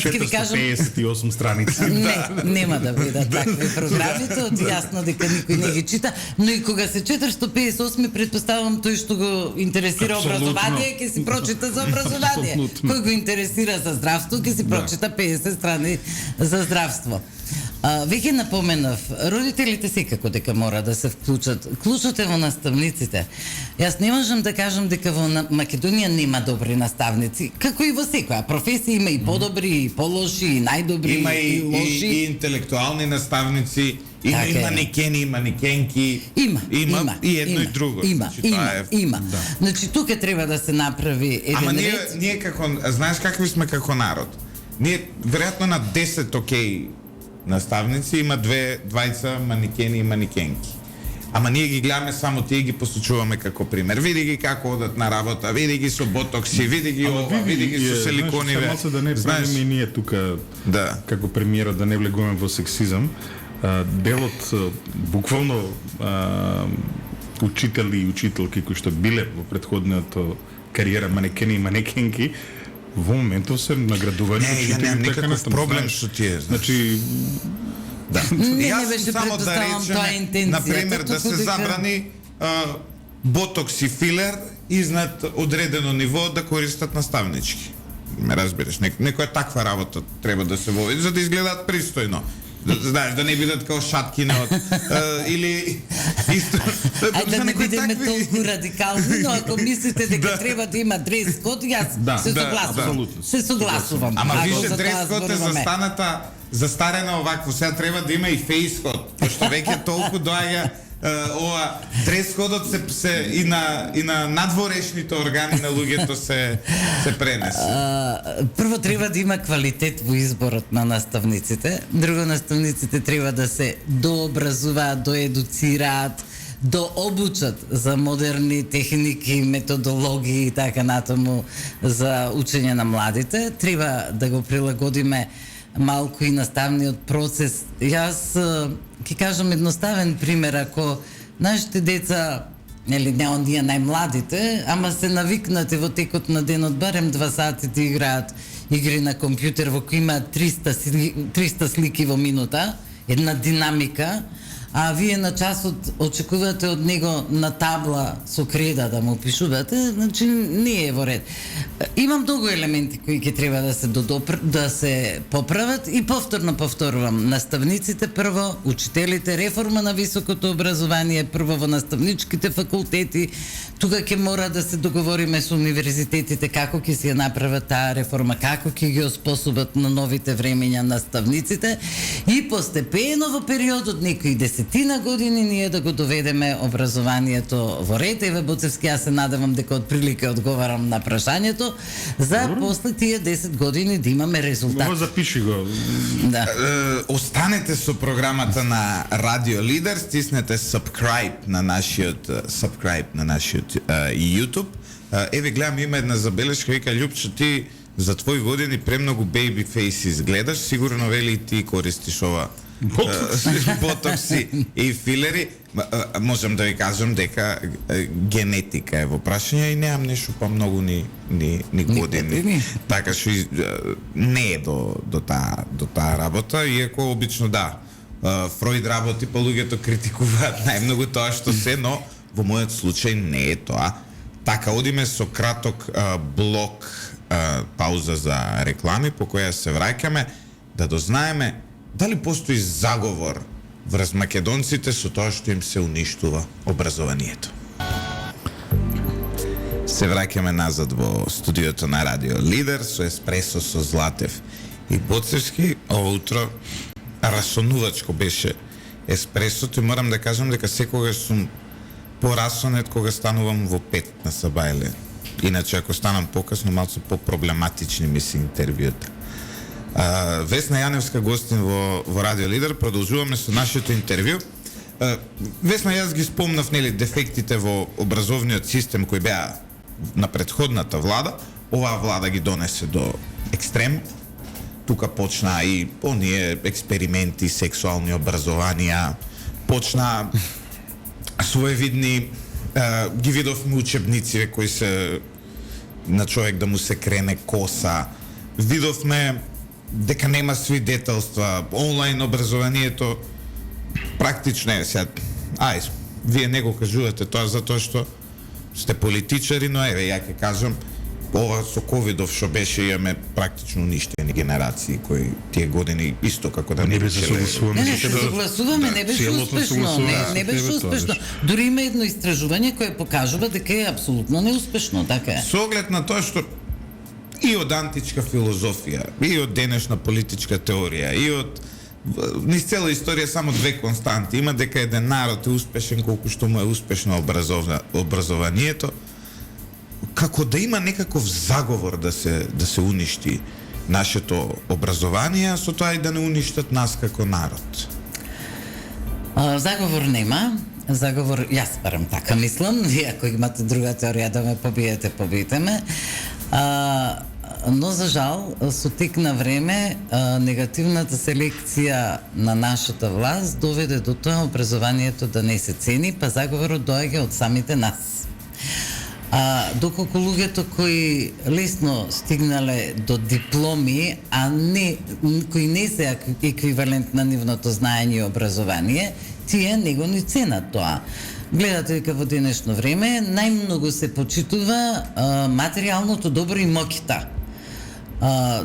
ќе ви кажам 458 страници. не, нема да бидат такви програмите, од јасно дека никој не ги чита, но и кога се 458 предпоставам тој што го интересира Апсолутно. образование, ќе си прочита за образование. Апсолутно. Кој го интересира за здравство, ќе си прочита 50 страни за здравство. Веќе напоменав, родителите секако дека мора да се вклучат. Клучот е во наставниците. Јас не можам да кажам дека во Македонија нема добри наставници. Како и во секоја професија има и подобри, и полоши, и најдобри, Има и лоши. и интелектуални наставници, има Така и е. манекени, и манекенки. Има и едно и друго. Има, Значи, тоа е- има. Значи тука треба да се направи Ама еден ред. ние како, знаеш какви сме како народ? Ние веројатно на 10 окей наставници има двајца манекени и манекенки. Ама ние ги гледаме само тие ги посочуваме како пример. Види ги како одат на работа, види ги со ботокси, види ги ова, види ги со силикониве. Малце да не правиме и ние тука Да. како премиерот да не влегуваме во сексизам. Делот буквално учители и учителки кои што биле во претходното кариера манекени и манекенки во моментов се наградувани Не, ја учители немам и така никаков натаму, проблем знаеш. со тие, знаеш. Значи Да. Не Јас беше само да предпоставам речеме, тоа интенцијата, например, да се туку дека- забрани ботокс и филер изнад одредено ниво да користат наставнички. Ме разбираш, некоја таква работа треба да се води за да изгледаат пристојно. Знаеш, да не бидат као шаткине од или исто. Ајде да за не некои бидеме такви- толку радикални, но ако мислите дека треба да има дрес код, јас Да, се да, согласувам. апсолутно. Се согласувам. Ама Ако више за тоа дрес код е зборуваме. застарена овакво, сега треба да има и фейс код, пошто веќе толку доаѓа ова дрес кодот се и на надворешните органи на луѓето се пренесе. Прво треба да има квалитет во изборот на наставниците. Друго, наставниците треба да се дообразуваат, доедуцираат, дообучат за модерни техники, методологии и така натаму за учење на младите. Треба да го прилагодиме малку и наставниот процес. Јас ќе кажам едноставен пример, ако нашите деца, нели не оние најмладите, ама се навикнати во текот на денот барем 2 сати да играат игри на компјутер во кои има 300 слики во минута, една динамика, а вие на часот очекувате од него на табла со креда да му пишувате, значи не е во ред. Имам многу елементи кои ќе треба да се поправат и повторувам, наставниците прво, учителите, реформа на високото образование прво во наставничките факултети, тука ќе мора да се договориме со универзитетите како ќе се ја направат таа реформа, како ќе ги оспособат на новите времења наставниците и постепено во периодот некои 10 години ние да го доведеме образованието во ред. Еве Боцевски, јас се надевам дека од прилика одговарам на прашањето за после тие 10 години да имаме резултат. Го запиши го. Да. Останете со програмата на Радио Лидер, стиснете subscribe на нашиот YouTube. Еве гледам има една забелешка, вика Љупчо, ти за твои години премногу baby face изгледаш, сигурно вели и ти користиш ова ботокси и филери. Можам да ви кажам дека генетика е во прашање и немам нешто помногу ни години. Така што не е до таа работа, иако обично да. Фройд работи, па луѓето критикуваат најмногу тоа што се, но во мојот случај не е тоа. Така, одиме со краток блок пауза за реклами, по која се враќаме да дознаеме дали постои заговор врз македонците со тоа што им се уништува образованието. Се враќаме назад во студиото на Радио Лидер со еспресо со Златев и боцевски, ова утро расонувачко беше еспресото и морам да кажам дека секогаш сум порасонет кога станувам во 5 на Сабајле. Иначе ако станам покасно, малку по-проблематични ми се интервјута. Весна Јаневска гостин во Радио Лидер, продолжуваме со нашето интервју. Весна, јас ги спомнав дефектите во образовниот систем кои беа на претходната влада. Оваа влада ги донесе до екстрем. Тука почна и оние експерименти, сексуални образованија, почна своевидни, ги видовме учебници кои се на човек да му се крене коса. Видовме дека нема свидетелства, онлайн образованието практично е сега. Вие не го кажувате тоа затоа што сте политичари, но еве ја ќе кажам, ова со ковидов што беше, имаме практично уништени генерации кои тие години исто како да не беше согласуваме. Не се согласуваме, не беше успешно, не беше успешно. Дури има едно истражување кое покажува дека е апсолутно неуспешно, така е. Со оглед на тоа што и од античка филозофија, и од денешна политичка теорија, и од низ цела историја само две константи. Има дека еден народ е успешен колку што му е успешно образованието, како да има некаков заговор да се уништи нашето образование, со тоа и да не уништат нас како народ. Заговор нема. Заговор, јас барам така мислам. Вие ако имате друга теорија да ме побиете ме. Но за жал, со тек на време, негативната селекција на нашата власт доведе до тоа образованието да не се цени, па заговорот доаѓа од самите нас. Доколку луѓето кои лесно стигнале до дипломи, кои не се еквивалент на нивното знаење и образование, тие не го ни ценат тоа. Гледате дека во денешно време најмногу се почитува материјалното добро и моките.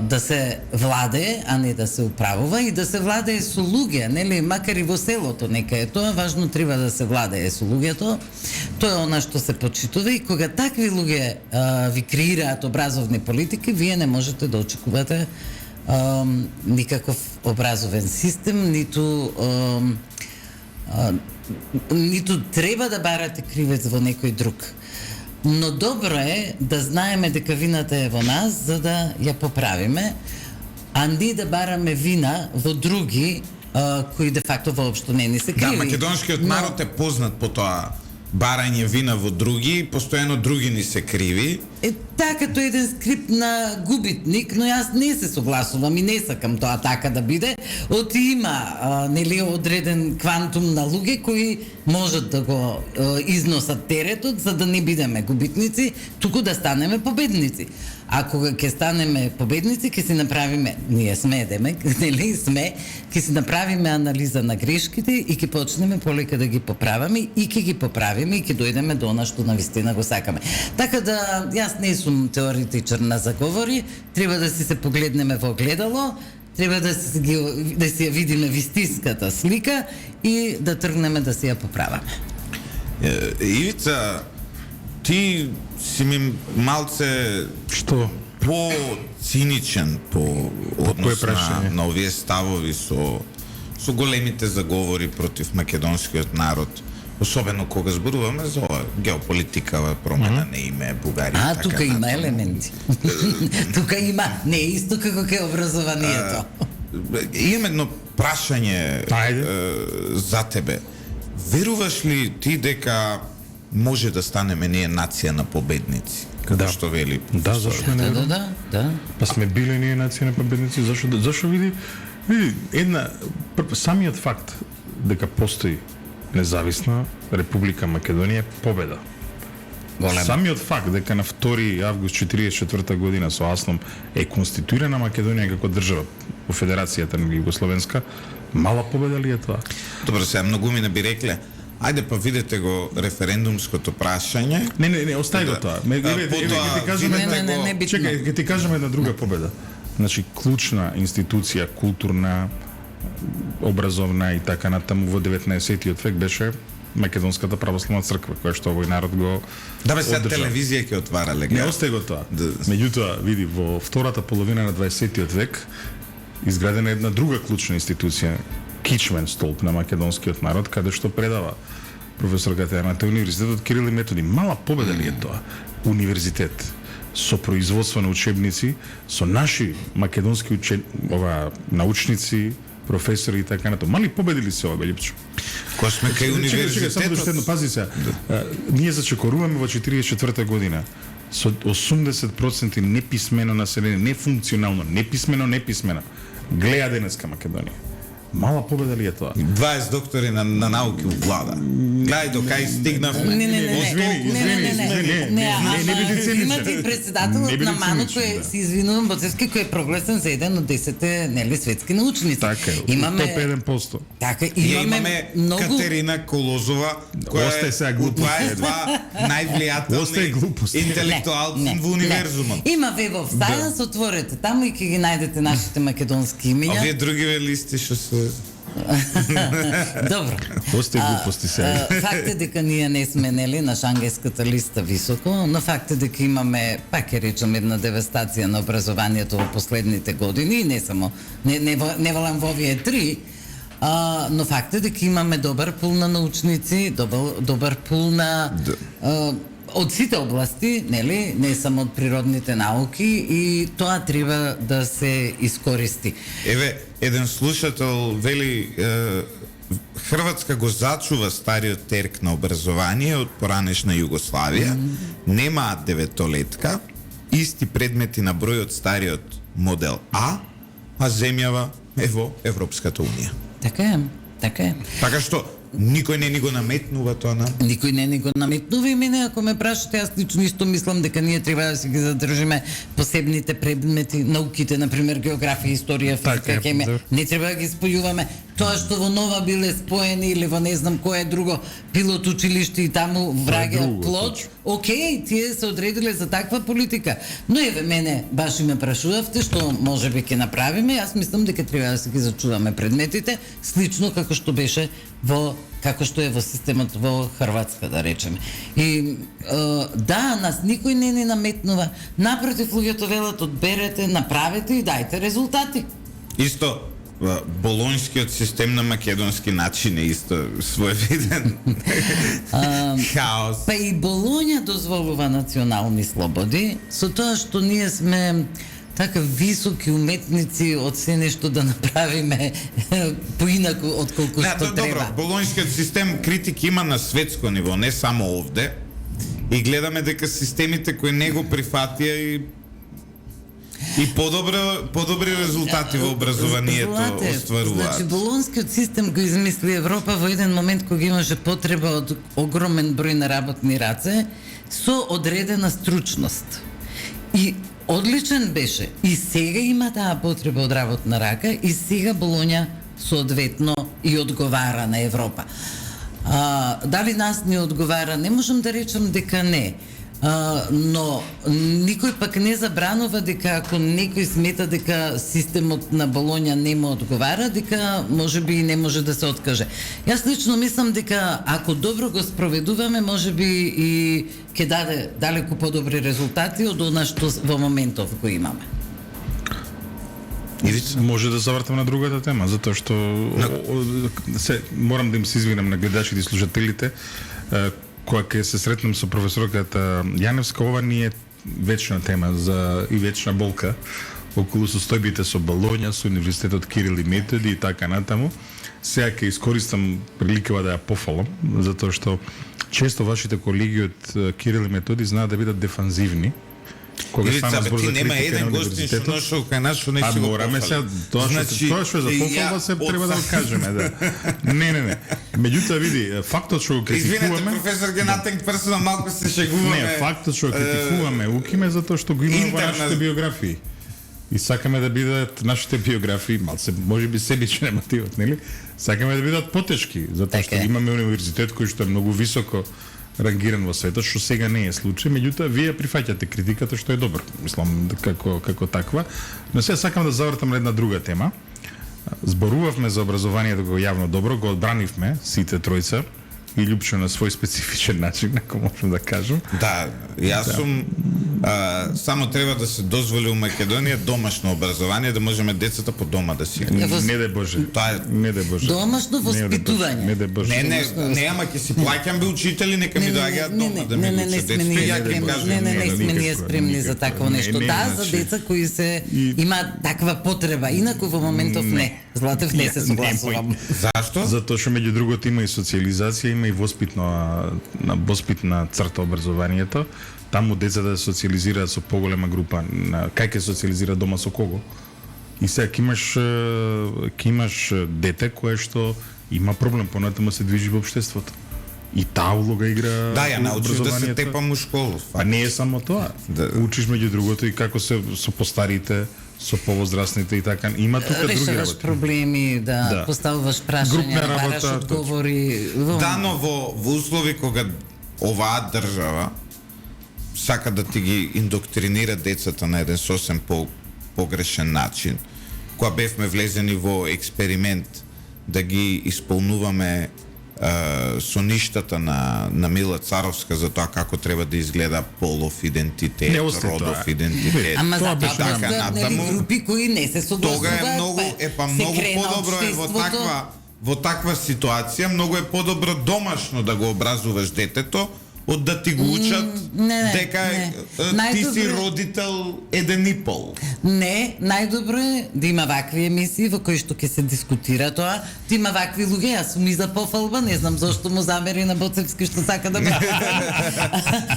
Да се владее, а не да се управува, и да се владее со луѓе, нели, макар и во селото нека е тоа, важно треба да се владее со луѓето. Тоа е она што се почитува, и кога такви луѓе ви креираат образовни политики, вие не можете да очекувате никаков образовен систем, ниту треба да барате кривец во некој друг. Но добро е да знаеме дека вината е во нас за да ја поправиме, а не да бараме вина во други кои де факто воопшто не ни се криви. Да, македонскиот народ е познат по тоа барање вина во други, постојано други ни се криви. Така, тој еден скрипт на губитник, но јас не се согласувам и не сакам тоа така да биде. Има нели одреден квантум на луѓе кои можат да го износат теретот за да не бидеме губитници, туку да станеме победници. А кога ќе станеме победници, ќе си направиме, ние сме демек, нели сме, ќе си направиме анализа на грешките и ќе почнеме полека да ги поправаме и ќе ги поправиме и ќе дојдеме до она што навистина го сакаме. Така да јас не сум теоретичар на заговори, треба да си се погледнеме во огледало, треба да си ја видиме вистинската слика и да тргнеме да си ја поправаме. Ивица, ти си ми малце по-циничен по однос на овие ставови со големите заговори против македонскиот народ, особено кога зборуваме за геополитика, промена на име, Бугарија. Тука има елементи. Тука има, не е исто како ке образованието. Имам едно прашање за тебе. Веруваш ли ти дека може да станеме ние нација на победници? Како што вели? Да, зашто не? Да. Па сме биле ние нација на победници, зашто види самиот факт дека постои независна Република Македонија победа. Самиот факт дека на 2 август 1944 година со Аслом е конституирана Македонија како држава во Федерацијата на Југословенска, мала победа ли е тоа? Добро, сега многу ми не би рекле. Ајде па видете го референдумското прашање. Не, остави го тоа. Чекај, ќе ти кажам една друга победа. Значи, клучна институција, културна, образовна и така натаму во 19-тиот век беше Македонската православна црква, која што овој народ го сега телевизија ќе отвара лега. Не, остави го тоа. Меѓутоа, види, во втората половина на 20-тиот век изградена една друга клучна институција, Кичмен столб на македонскиот народ, каде што предава професор Катерината универзитетот Кирил и Методи. Мала победа ли е тоа? Универзитет со производство на учебници, со наши македонски научници, професори и така натаму. Мали победи ли се ова, Липчо? Кога сме кај универзитетот... Само да едно, пази се. Ние зачекоруваме во 44-та година со 80% неписмено население, нефункционално, неписмено. Гледа денеска Македонија. Мала победа ли е тоа? 20 доктори на науки у влада. Гледај до кај стигнавме. Не биде циничен. Имате и председателот на МАНУ кој се извинувам Боцевски, кој е прогласен за еден од 10 нели светски научници. Така, имаме топ 1%. Така, имаме многу Катерина Колозова, која е 22 највлијателни интелектуалци во универзумот. Има вебов Science, отворете таму и ќе ги најдете нашите македонски имиња. Овие други листи што се Добро. Осте глупости се. Факт е дека ние не сме нели на шангајската листа високо, но факт е дека имаме, пак ќе речем, една девастација на образованието во последните години, не само не велам во овие 3, но факт е дека имаме добар пул на научници, добар пул на од сите области, нели, не само од природните науки, и тоа треба да се искористи. Еве, еден слушател вели Хрватска го зачува стариот терк на образование од поранешна Југославија, немаат деветолетка, исти предмети на број од стариот модел А земјава е во Европската унија. Така е, така е. Така што никој не ни го наметнува тоа на... Никој не ни го наметнува и мене, ако ме прашате, јас лично исто мислам дека ние треба да си ги задржиме посебните предмети, науките, например географија, историја, физика, хемија. Не треба да ги спојуваме. Тоа што во Нова биле споени или во не знам кое друго пилот училиште и таму враѓа плод, окей, тие се одредиле за таква политика. Но еве мене баш и ме прашувавте што можеби ќе направиме, јас мислам дека треба да си ги зачуваме предметите, слично како што беше како што е во системот во Хрватска, да речеме. И да, нас никој не ни наметнува. Напротив, луѓето велат, одберете, направете и дајте резултати. Исто болонскиот систем на македонски начин е исто своевиден хаос. Па и Болоња дозволува национални слободи, со тоа што ние сме така високи уметници од се нешто да направиме поинаку отколку што треба. Добро, болонскиот систем критики има на светско ниво, не само овде. И гледаме дека системите кои не го прифатија и подобри резултати во образованието остваруваат. Значи, болонскиот систем го измисли Европа во еден момент кога имаше потреба од огромен број на работни раце со одредена стручност. И одличен беше. И сега има таа потреба од работна рака и сега Болоња соодветно и одговара на Европа. Дали нас не одговара? Не можам да речам дека не. Но никој пак не забранува дека ако некој смета дека системот на Болоња не му одговара, дека можеби и не може да се откаже. Јас лично мислам дека ако добро го спроведуваме, можеби и ќе даде далеку подобри резултати од она што во моментов го имаме. Може да завртам на другата тема, затоа што морам да им се извинам на гледачите и слушателите. Кога ќе се сретнем со професорката Јаневска, ова ни е вечна тема и вечна болка околу состојбите со Болоња, со Универзитетот Кирил и Методи и така натаму. Сега ќе искористам приликава да ја пофалам, затоа што често вашите колеги од Кирил и Методи знаат да бидат дефанзивни. Кога стана збор за критика на универзитетот, ношо кај нас што не си го мораме се тоа што е за пофалба се треба да кажеме, да. Не. Меѓутоа види, фактот што го критикуваме. Извинете, професор Генатен Прсона, малку се шегуваме. Не, фактот што критикуваме укиме затоа што го имаме во нашите биографии. И сакаме да бидат нашите биографии, малце можеби себичен мотивот, нели? Сакаме да бидат потешки, затоа што имаме универзитет кој што е многу високо рангиран во светот, што сега не е случај, меѓутоа вие прифаќате критиката, што е добро, мислам како таква. Но сега сакам да завртам на една друга тема. Зборувавме за образованието како јавно добро, го одбранивме сите тројца и Лјупчо на свој специфичен начин, ако можам да кажам. Да, јас сум Само треба да се дозволи у Македонија домашно образование, да можеме децата по дома да си играат. Не дај Боже. Тоа е Не дај Боже. Домашно воспитување. Не дај Боже. Не, ама ќе си плаќам би учители, нека ми доаѓаат дома да ми учат децата. Не сме ние спремни за такво нешто. Да, за деца кои се имаат таква потреба, инаку во моментов не. Златев не се согласувам. Зашто? Затоа што меѓу другото има и социализација, има и воспитна црта образованието. Таму децата се социализираат со поголема група. Кај ќе социализира дома со кого? И сега ќе имаш дете кое што има проблем, понатаму се движи во општеството. И таа улога игра. Да, ја научиш да се тепам у школу. А не е само тоа. Учиш меѓу другото и како се со постарите, со повозрастните и така. Има тука други решаваш работи. проблеми, да поставуваш прашања, бараш одговори. Да, но во услови кога оваа држава сака да ти ги индоктринира децата на еден сосем погрешен начин, кога бевме влезени во експеримент да ги исполнуваме со ништата на Мила Царовска за тоа како треба да изгледа полов идентитет, родов идентитет. Ама Тоа за беше тоа така постојат нели групи кои не се согласуваат. Тога е многу подобро е во таква ситуација, многу е подобро домашно да го образуваш детето од да ти го учат дека ти си родител еден и пол. Не, најдобро е да има вакви емисии во кои што ќе се дискутира тоа. Ти има вакви луѓе, јас сум и за пофалба, не знам зошто му замери на Боцевски што сака да ме.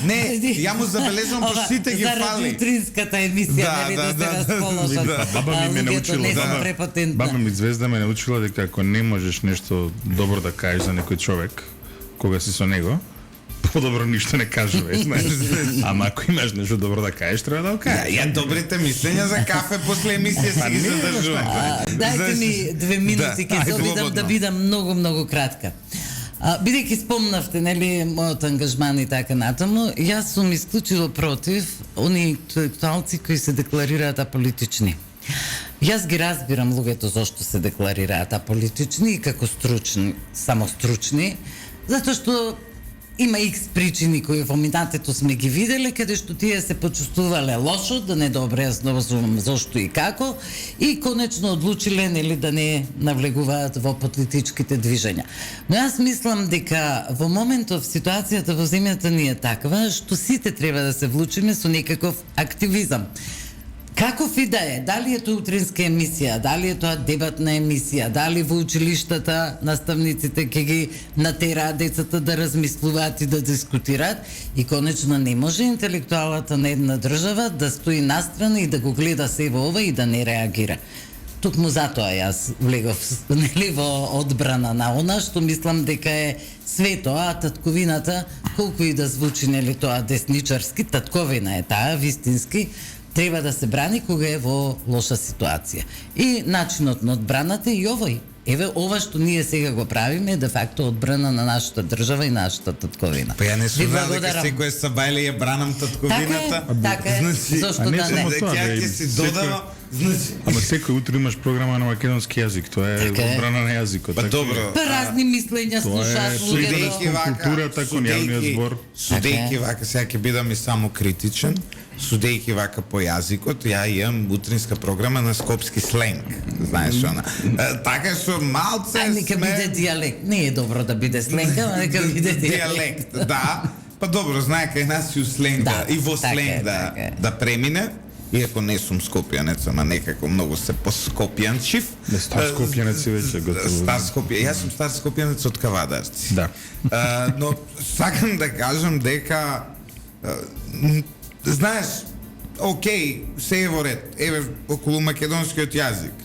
Не, ја му забележам по сите ги фали. Заради утринската емисија, нели да се расположат. Баба ми ме научила, баба ми Звезда ме научила дека ако не можеш нешто добро да кажеш за некој човек кога си со него, подобро ништо не кажуваш, знаеш. Ама ако имаш нешто добро да кажеш, треба да го кажеш. Ја добрите мислења за кафе после емисија си ги задржувам. Дайте ми 2 минути, ќе се обидам да бидам многу кратка. Бидејќи спомнавте, нели, мојот ангажман и така натаму, јас сум исклучиво против оние интелектуалци кои се декларираат аполитични. Јас ги разбирам луѓето зошто се декларираат аполитични и како стручни, само стручни, затоа што има икс причини кои во минатото сме ги виделе, каде што тие се почувствувале лошо, да не добре јаснувам зошто и како, и конечно одлучиле нели да не навлегуваат во политичките движења. Но јас мислам дека во моментов ситуацијата во земјата ни е таква што сите треба да се влучиме со некаков активизам. Каков и да е, дали е тоа утринска емисија, дали е тоа дебатна емисија, дали во училиштата наставниците ќе ги натераат децата да размислуваат и да дискутираат, и конечно не може интелектуалата на една држава да стои настрана и да го гледа се во ова и да не реагира. Токму затоа јас влегов нели во одбрана на она што мислам дека е све тоа, а татковината, колку и да звучи нели тоа десничарски, татковина е таа вистински, треба да се брани кога е во лоша ситуација. И начинот на одбраната и овој. Еве, ова што ние сега го правиме е де факто одбрана на нашата држава и нашата татковина. Па ја не сум знал дека секој сабајле ја бранам татковината. Така е, зошто да не? Дека ја ќе си додава, значи. Ама секој утро имаш програма на македонски јазик, тоа е одбрана на јазикот. Па добро. Па разни мислења слушаат луѓето. Културата кон јавниот збор. Судејќи вака, сега ќе бидам и само критичен. Судејќи вака по јазикот, ја имам утринска програма на скопски сленг. Знаеш она. Така што малце нека биде дијалект. Не е добро да биде сленг, ама нека биде дијалект. Да. Па добро, знае кај нас и у сленга и во сленг да премине. Иако не сум скопјанец, ама некако многу се поскопјанчив. Не стар скопјанец си веќе готово. Стар скопјанец, јас сум стар скопјанец од Кавадарци. Да. Но сакам да кажам дека знаеш, окей, се е во ред, еве околу македонскиот јазик,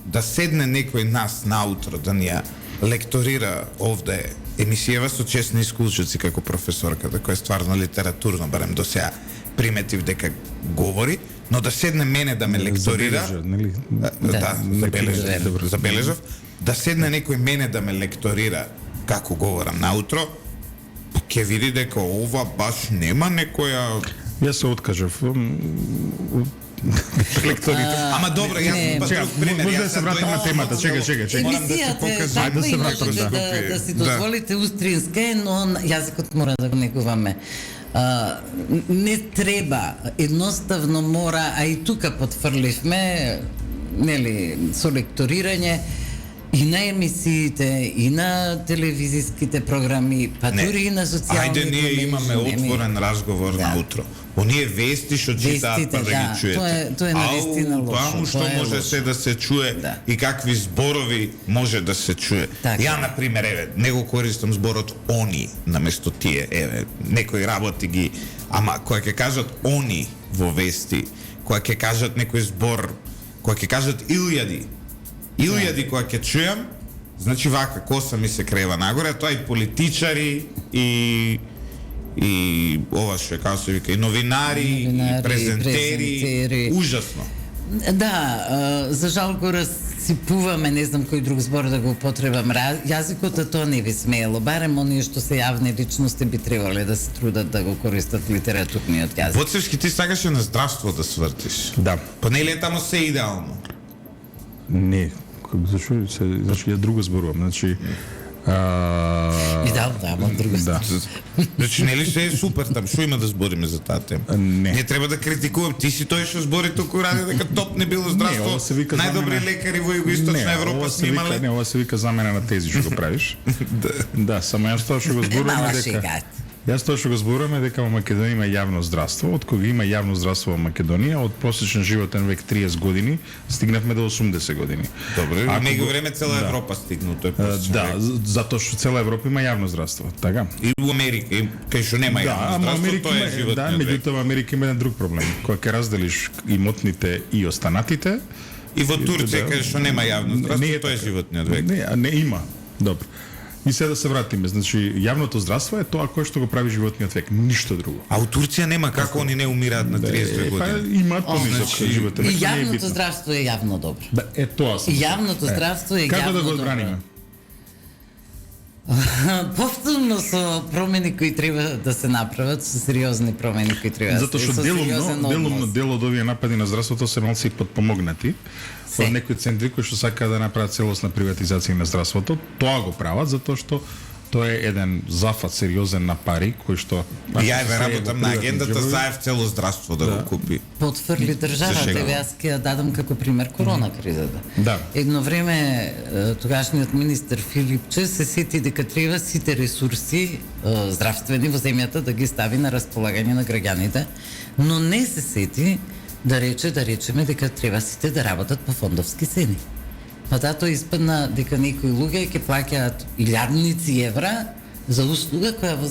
да седне некој нас наутро да ни ја лекторира овде емисијава со честни исклучоци како професорката, која стварно литературно, барем до сега, приметив дека говори, но да седне мене да ме лекторира, забележав, да седне некој мене да ме лекторира како говорам наутро, ќе види дека ова баш нема некоја. Јас се откажав. Лекторите. Ама добро, јас па друг пример. Може да се вратам на темата. Чекај. Емисијата е таква и може да си дозволите устринска, но јазикот мора да го негуваме. не треба, едноставно мора, а и тука потврливме, нели, со лекторирање и на емисиите, и на телевизиските програми, па дури и на социјалните Ајде, ние имаме отворен разговор на утро. Оние вести што читаат па да ги чуете. Тоа е навистина лошо. Таму што може се да се чуе и какви зборови може да се чуе. Ја, например, еве, не го користам зборот они наместо тие, еве, некои работи ги, ама кога ќе кажат они во вести, кога ќе кажат некој збор, кога ќе кажат илјади кога ќе чујам, значи вака коса ми се крева нагоре, тоа и политичари и ова што како се вика, и новинари, и презентери, ужасно. Да, за жал го расипуваме, не знам кој друг збор да го употребам, јазикот, а тоа не би смеело, барем оние што се јавни личности би требале да се трудат да го користат литературниот јазик. Воцевски, ти сакаше на здравство да свртиш. Да. Па не ли е тамо се идеално? Не, значи ја друго зборувам, значи И да, мам друго да. Значи, нели се е супер там, што има да збориме за таа тема? Не. Не треба да критикувам, ти си тој што збори туку ради дека топ не било здравство. Најдобри лекари во Југоисточна Европа снимале. Не, ова се вика замена на тези што го правиш. Да, само јас тоа што го зборувам дека Јас тоа што го зборуваме дека во Македонија има јавно здравство, од кога има јавно здравство во Македонија, од просечен животен век 30 години, стигнавме до 80 години. Добре, во него време цела Европа стигна тој просечен век. Да, затоа што цела Европа има јавно здравство, така? И во Америка, кај што нема јавно здравство, тоа е животниот век. Да, меѓутоа во Америка има еден друг проблем. Кога ќе разделиш имотните и останатите, и во Турција кај што нема јавно здравство, тоа е животниот век. Не има. Добро. И се да се вратиме, значи јавното здравство е тоа кое што го прави животниот век, ништо друго. А у Турција нема како они не умираат на 32 години. Па имаат понизок животен век. И јавното здравство е јавно добро. Да, тоа се. И јавното здравство е јавно добро. Како да го одбраниме? Повторно со промени кои треба да се направат, со сериозни промени кои треба. Затоа што делумно дел од овие напади на здравството се малку подпомогнати од некои центри кои што сакаат да направат целосна приватизација на здравството. Тоа го прават затоа што тоа е еден зафат сериозен на пари кој што ја еве работам на агендата Заев цело здравство да го купи. Потврли државата, еве јас ќе ја дадам како пример корона кризата. Да. Едно време тогашниот министер Филипче се сети дека треба сите ресурси здравствени во земјата да ги стави на располагање на граѓаните, но не се сети да речеме дека треба сите да работат по фондовски цени. Па тоа испадна дека некои луѓе ќе плаќаат илјадници евра за услуга која во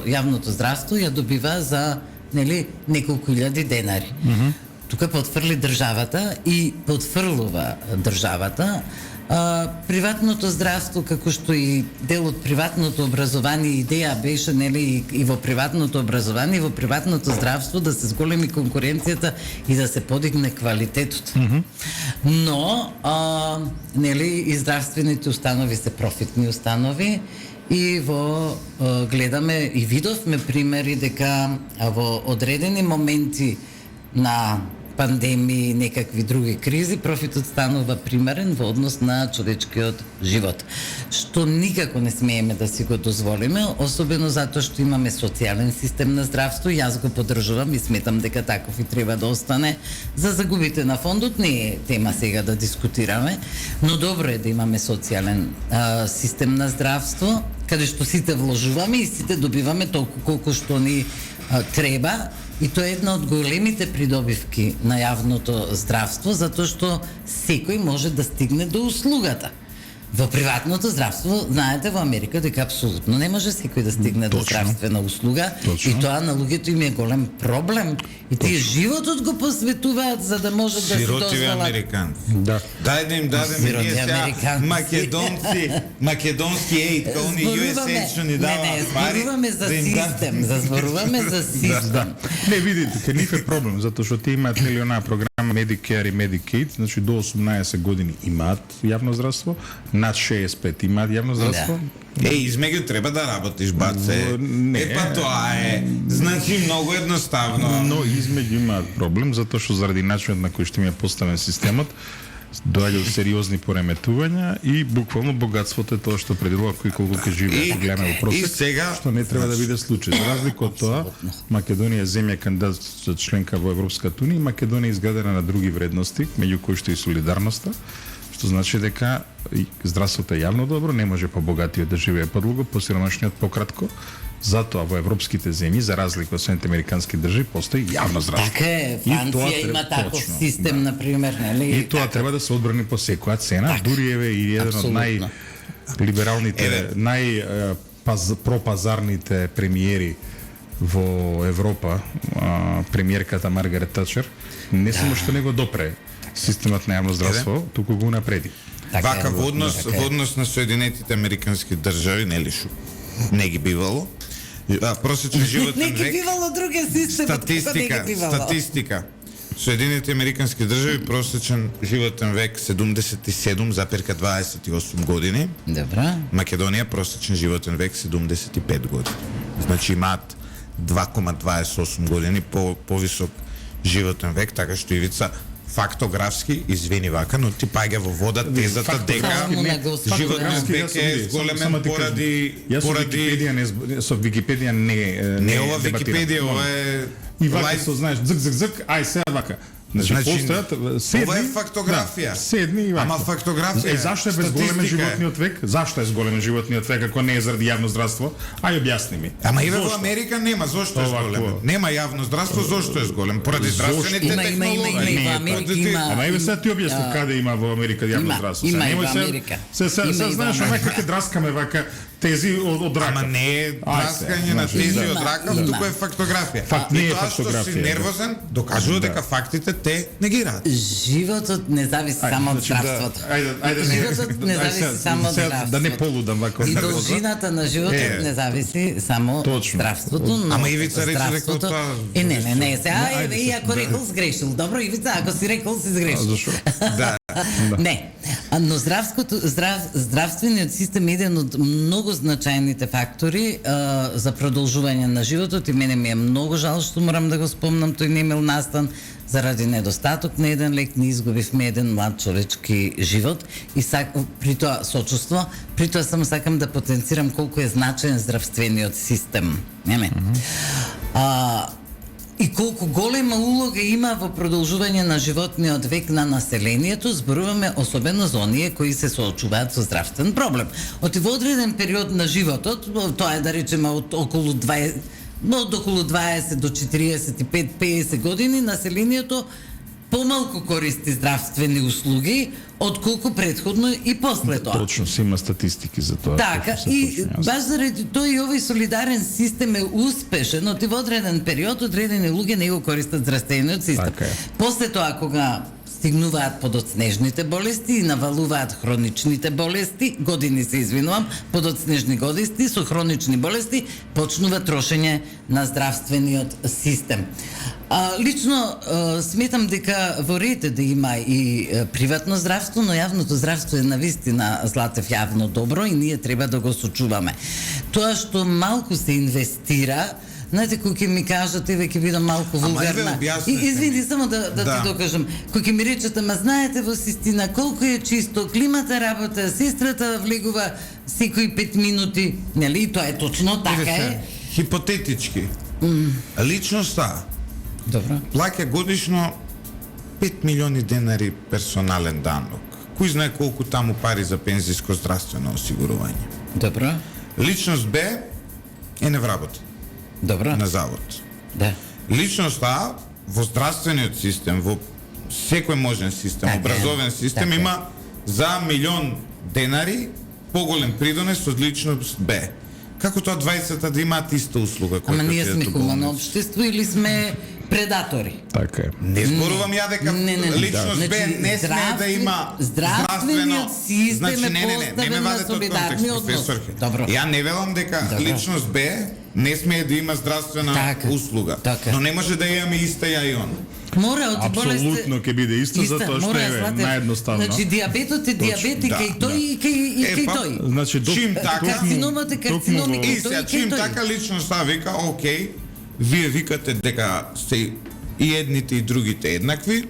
јавното здравство ја добива за неколку илјади денари. Тука потврли државата и потврлува државата приватното здравство, како што и дел од приватното образование, идеја беше и во приватното образование, и во приватното здравство да се зголеми конкуренцијата и да се подигне квалитетот. Но и здравствените установи се профитни установи и гледаме и видовме примери дека во одредени моменти на пандемии, некакви други кризи, профитот станува примерен во однос на човечкиот живот. Што никако не смееме да си го дозволиме, особено затоа што имаме социјален систем на здравство, јас го поддржувам и сметам дека таков и треба да остане. За загубите на фондот не е тема сега да дискутираме, но добро е да имаме социјален систем на здравство, каде што сите вложуваме и сите добиваме толку колку што ни треба. И тоа е една од големите придобивки на јавното здравство, затоа што секој може да стигне до услугата. Во приватното здравство, знаете, во Америка дека апсолутно не може секој да стигне до здравствена услуга. И тоа на луѓето им е голем проблем. И тие животот го посветуваат за да може да се дозволат. Сиротиви американци. Да. Дај да им дадеме ние сега македонски еид, као ни USA што ни дава пари. Зборуваме за систем, зборуваме за систем. Не, видите, ке нив е проблем, затоа што тие имаат онаа програма Medicare и Medicaid, значи до 18 години имаат јавно здравство, над 65 имаат јавно здравство. Измеѓу треба да работиш, баце. Па тоа е, значи многу едноставно. Но измеѓу имаат проблем, затоа што заради начинот на кој што им е поставен системот, доаѓа до сериозни пореметувања и буквално богатството е тоа што определува кој колку ќе живее, ако гледаме во просек, што не треба да биде случај. За разлика од тоа, Македонија е земја кандидат за членка во Европската унија, и Македонија е изградена на други вредности, меѓу кои што и солидарноста, што значи дека здравството е јавно добро, не може побогатиот да живее подолго, посиромашниот пократко. Затоа во европските земји, за разлика од Соединените американски држави, постои јавно здравство. Така е, Франција има таков систем, например, нели? И тоа треба да се одбрани по секоја цена, дури еве и еден од најлибералните, пропазарните премиери во Европа, премиерката Маргарет Тачер, не само што не го допре системот на јавно здравство, туку го напреди. Вака во однос на Соединетите американски држави, нели шо не ги бивало. Просечен животен век. Не ги бивало други системи. Статистика. Соединените американски држави просечен животен век 77,28 години. Добра. Македонија просечен животен век 75 години. Значи имаат 2,28 години повисок животен век, така што Ивица фактографски, извини вака, но ти паѓа во вода тезата дека животниот век е зголемен поради со Википедија не ова Википедија, ова е и вака со знаеш зик, ај сега вака. Значи постојат седни. Ова е фактографија. Седни и вака. Ама фактографија. Зашто е безголемен животниот век? Зашто е зголемен животниот век ако не е заради јавно здравство? Ај објасни ми. Ама и во Америка нема, зошто е зголемен? Нема јавно здравство, зошто е зголем? Поради здравствените технологии. Ама еве сега ти објасни каде има во Америка јавно здравство. Има во Америка. Се знаеш, вака ќе драскаме вака тези од рака. Ама не е драскање на тези од рака, туку е фактографија. И тоа што си нервозен, докажува дека фактите те не ги радат. Животот не зависи само од здравството. Животот не зависи само од здравството. Да не полудам вака. И должината на животот не зависи само од здравството, но ама Ивица рече дека тоа... Не, сега и ако рекол сгрешил. Добро, Ивица, ако си рекол си сгрешил. Зашо? Да. Не, но здравствениот систем е еден од многу значајните фактори за продолжување на животот и мене ми е многу жал што морам да го спомнам, тој не имал настан заради недостаток на еден лек, не изгубивме еден млад човечки живот и при тоа сочувство, при тоа само сакам да потенцирам колку е значаен здравствениот систем. И колку голема улога има во продолжување на животниот век на населението, зборуваме особено за оние кои се соочуваат со здравствен проблем. Во одреден период на животот, тоа е да речеме од околу 20 до 45-50 години, населението помалку користи здравствени услуги отколку претходно и после тоа. Точно, си има статистики за тоа. Така, и баш заради тоа и овој солидарен систем е успешен, од во одреден период одредени луѓе не го користат здравствениот систем. Така е. После тоа кога стигнуваат подоцнежните болести и навалуваат хроничните болести, години се извинувам, подоцнежни години со хронични болести, почнува трошење на здравствениот систем. Лично сметам дека во ред да има и приватно здравство, но јавното здравство е навистина, Златев, јавно добро и ние треба да го сочуваме. Тоа што малку се инвестира, знаете, кој ќе ми кажат, еве ќе бидам малку вулгарна. Извини, само да ти докажам. Кој ќе ми речат, ама знаете во систина колку е чисто, климата работа, сестрата влегува секои 5 минути, нели? Тоа е точно така е. Хипотетички. Личноста плаќа годишно 5 милиони денари персонален данок. Кој знае колку таму пари за пензиско здравствено осигурување. Добро. Личност Б е не вработа. Добро. На завод. Да. Личност А во здравствениот систем, во секој можен систем, образовен систем има за милион денари поголем придонес од личност Б. Како тоа 20-та да имаат иста услуга? Ама ние сме хумано општество или сме предатори? Така е. Не зборувам ја дека личност Б не смее да има здравствено систем е поставен на солидарни односи. Добро. Ја не велам дека личност Б не смее да има здравствена услуга, но не може да имаме иста ја и он. Мора од болести. Апсолутно ќе биде исто затоа што е наедноставно. Значи диабетот е диабет и кај тој и кај тој. Значи чим така карциномот е карцином и кај тој. Чим така личноста вика, окей, вие викате дека се и едните и другите еднакви,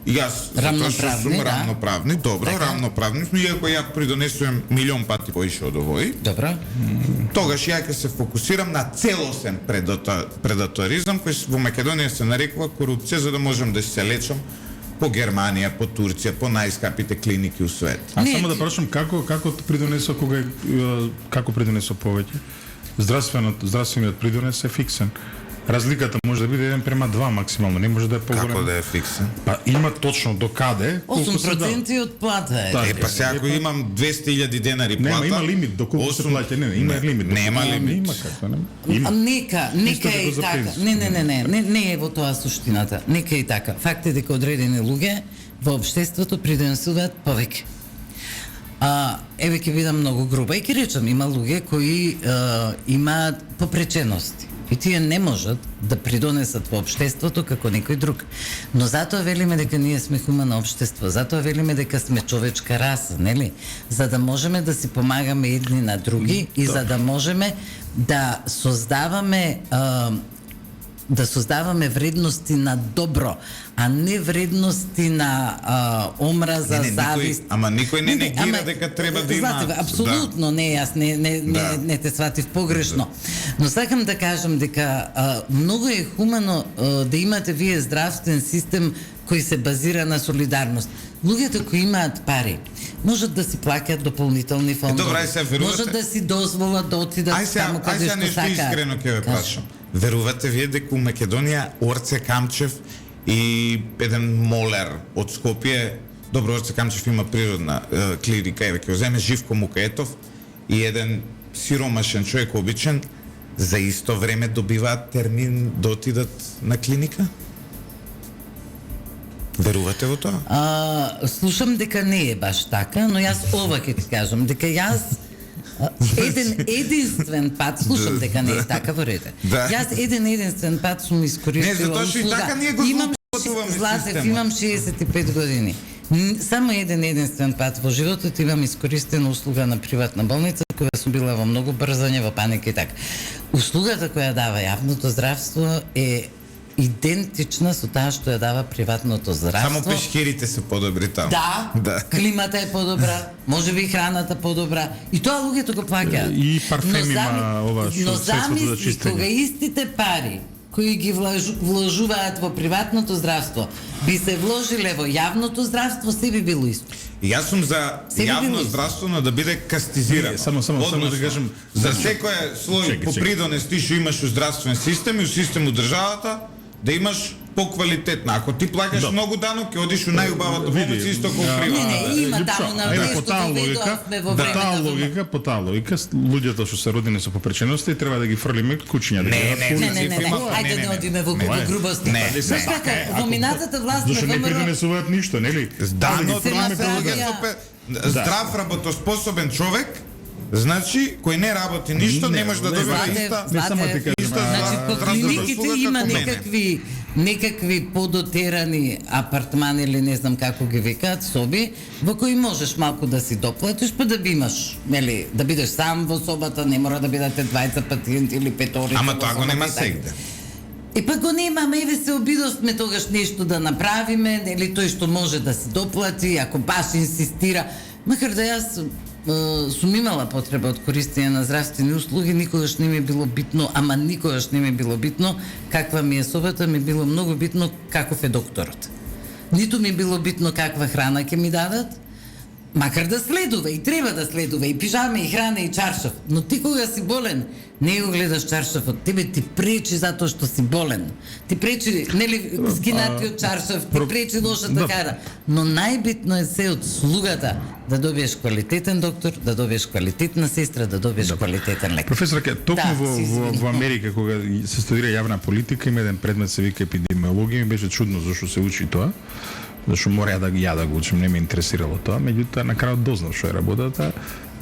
Јас затоа што Рамноправни, сум да. рамноправни, добро, Така. рамноправни сме, иако ја придонесувам милион пати поише од овој. Добро. Тогаш ја ќе се фокусирам на целосен предаторизам кој во Македонија се нарекува корупција, за да можам да се лечам по Германија, по Турција, по најскапите клиники у свет. А Не, само да ти- прашам како придонесо како придонесо повеќе? Здравствениот придонес е фиксен. Разликата може да биде 1:2 максимално, не може да е поголем. Како да е фиксен? Па има точно до каде колку се дава. 8% од плата е. Да. Па сега ако имам 200.000 денари плата... Нема, има лимит до колку се плаќа. Не, има лимит. Нема Има, лимит. Има како, нема. Има. Нека Исто е како и за така. пензија. Не е во тоа суштината. Нека е и така. Факт е дека одредени луѓе во општеството придонесуваат повеќе. Еве ќе видам многу грубо и ќе речам, има луѓе кои имаат попречености. И тие не можат да придонесат во општеството како некој друг. Но затоа велиме дека ние сме хумано општество, затоа велиме дека сме човечка раса, нели? За да можеме да си помагаме едни на други и за да можеме да создаваме вредности на добро, а не вредности на омраза, завист. Никој не негира дека треба да има. Знаете, апсолутно не, јас не те сватив погрешно. Но сакам да кажам дека многу е хумано да имате вие здравствен систем кој се базира на солидарност. Луѓето кои имаат пари можат да си плаќаат дополнителни фондови. Добра, сега верувате? Можат да си дозволат да отидат таму каде што нешто сакаат. искрено ќе ве Кажи. прашам. Верувате вие дека у Македонија Орце Камчев и еден молер од Скопје, добро, Орце Камчев има природна клиника, еве ќе земе Живко Мукаетов и еден сиромашен човек обичен, за исто време добиваат термин да отидат на клиника? Верувате во тоа? Слушам дека не е баш така, но јас ова ќе ти кажам, дека јас единствен пат, слушам дека не е така, во ред. Да. Јас единствен пат сум искористила Не, затоа што и така ние го злоупотребуваме Златев, системот. имам 65 години. Само единствен пат во животот имам искористена услуга на приватна болница, која сум била во многу брзање, во паника и така. Услугата која дава јавното здравство е идентична со таа што ја дава приватното здравство. Само пешкирите се подобри таму. Да, климата е подобра, можеби и храната подобра. И тоа луѓето го плаќаат. И парфем има ова Но што средството за замисли чистење. кога истите пари кои ги вложуваат во приватното здравство би се вложиле во јавното здравство, се би било исто. Јас сум за Се би било јавно исто. здравство, но да биде кастизирано. Не, само да Односно, кажем, за секој слој Чекај, по чекај. придонес ти што имаш у здравствен систем и у систем у државата, да имаш поквалитетна. Ако ти плаќаш Да. многу данок, ќе одиш у најубавата Види, болница исто како а, приватна. Не, има Липсо, таму на ајде, место по таа логика, доведовме во по време таа на логика, по таа логика, луѓето што се родени со попречености треба да ги фрлиме куќиња. Да Не, ги не, дадат Не, ајде не одиме во грубости. Не, Знаеш како, во минатата власт Зашто на не ВМРО придонесуваат ништо, нели? Да, ги но фрлиме се како да- направи- здрав работоспособен човек, значи кој не работи ништо, не може да добива Злате, иста. Не, само ти кажам, Иста Значи, по здравствена клиниките услуга има како мене. некакви подотерани апартмани или не знам како ги викаат, соби, во кои можеш малку да си доплатиш, па да би имаш, нели, да бидеш сам во собата, не мора да бидете двајца пациенти или петорица. Ама во тоа го собата нема и така. сегде. Па го немаме, еве се обидовме тогаш нешто да направиме, нели тој што може да се доплати, ако баш инсистира. Макар да јас сум имала потреба од користење на здравствени услуги, никогаш не ми е било битно, ама никогаш не ми е било битно каква ми е собата, ми е било многу битно каков е докторот. Ниту ми било битно каква храна ќе ми дадат, макар да следува и треба да следува и пижаме и храна и чаршаф, но ти кога си болен, не го гледаш чаршафот, тебе ти пречи затоа што си болен. Ти пречи, нели, скинатиот чаршаф, ти пречи лошата кара. Но најбитно е се од слугата да добиеш квалитетен доктор, да добиеш квалитетна сестра, да добиеш квалитетен лекар. Професорке, токму Да, се извинувам. во Америка кога се студира јавна политика, има еден предмет се вика епидемиологија, ми беше чудно зашто се учи тоа. Зашто мора да го учам, не ме интересирало тоа, меѓутоа на крајот дознав што е работата.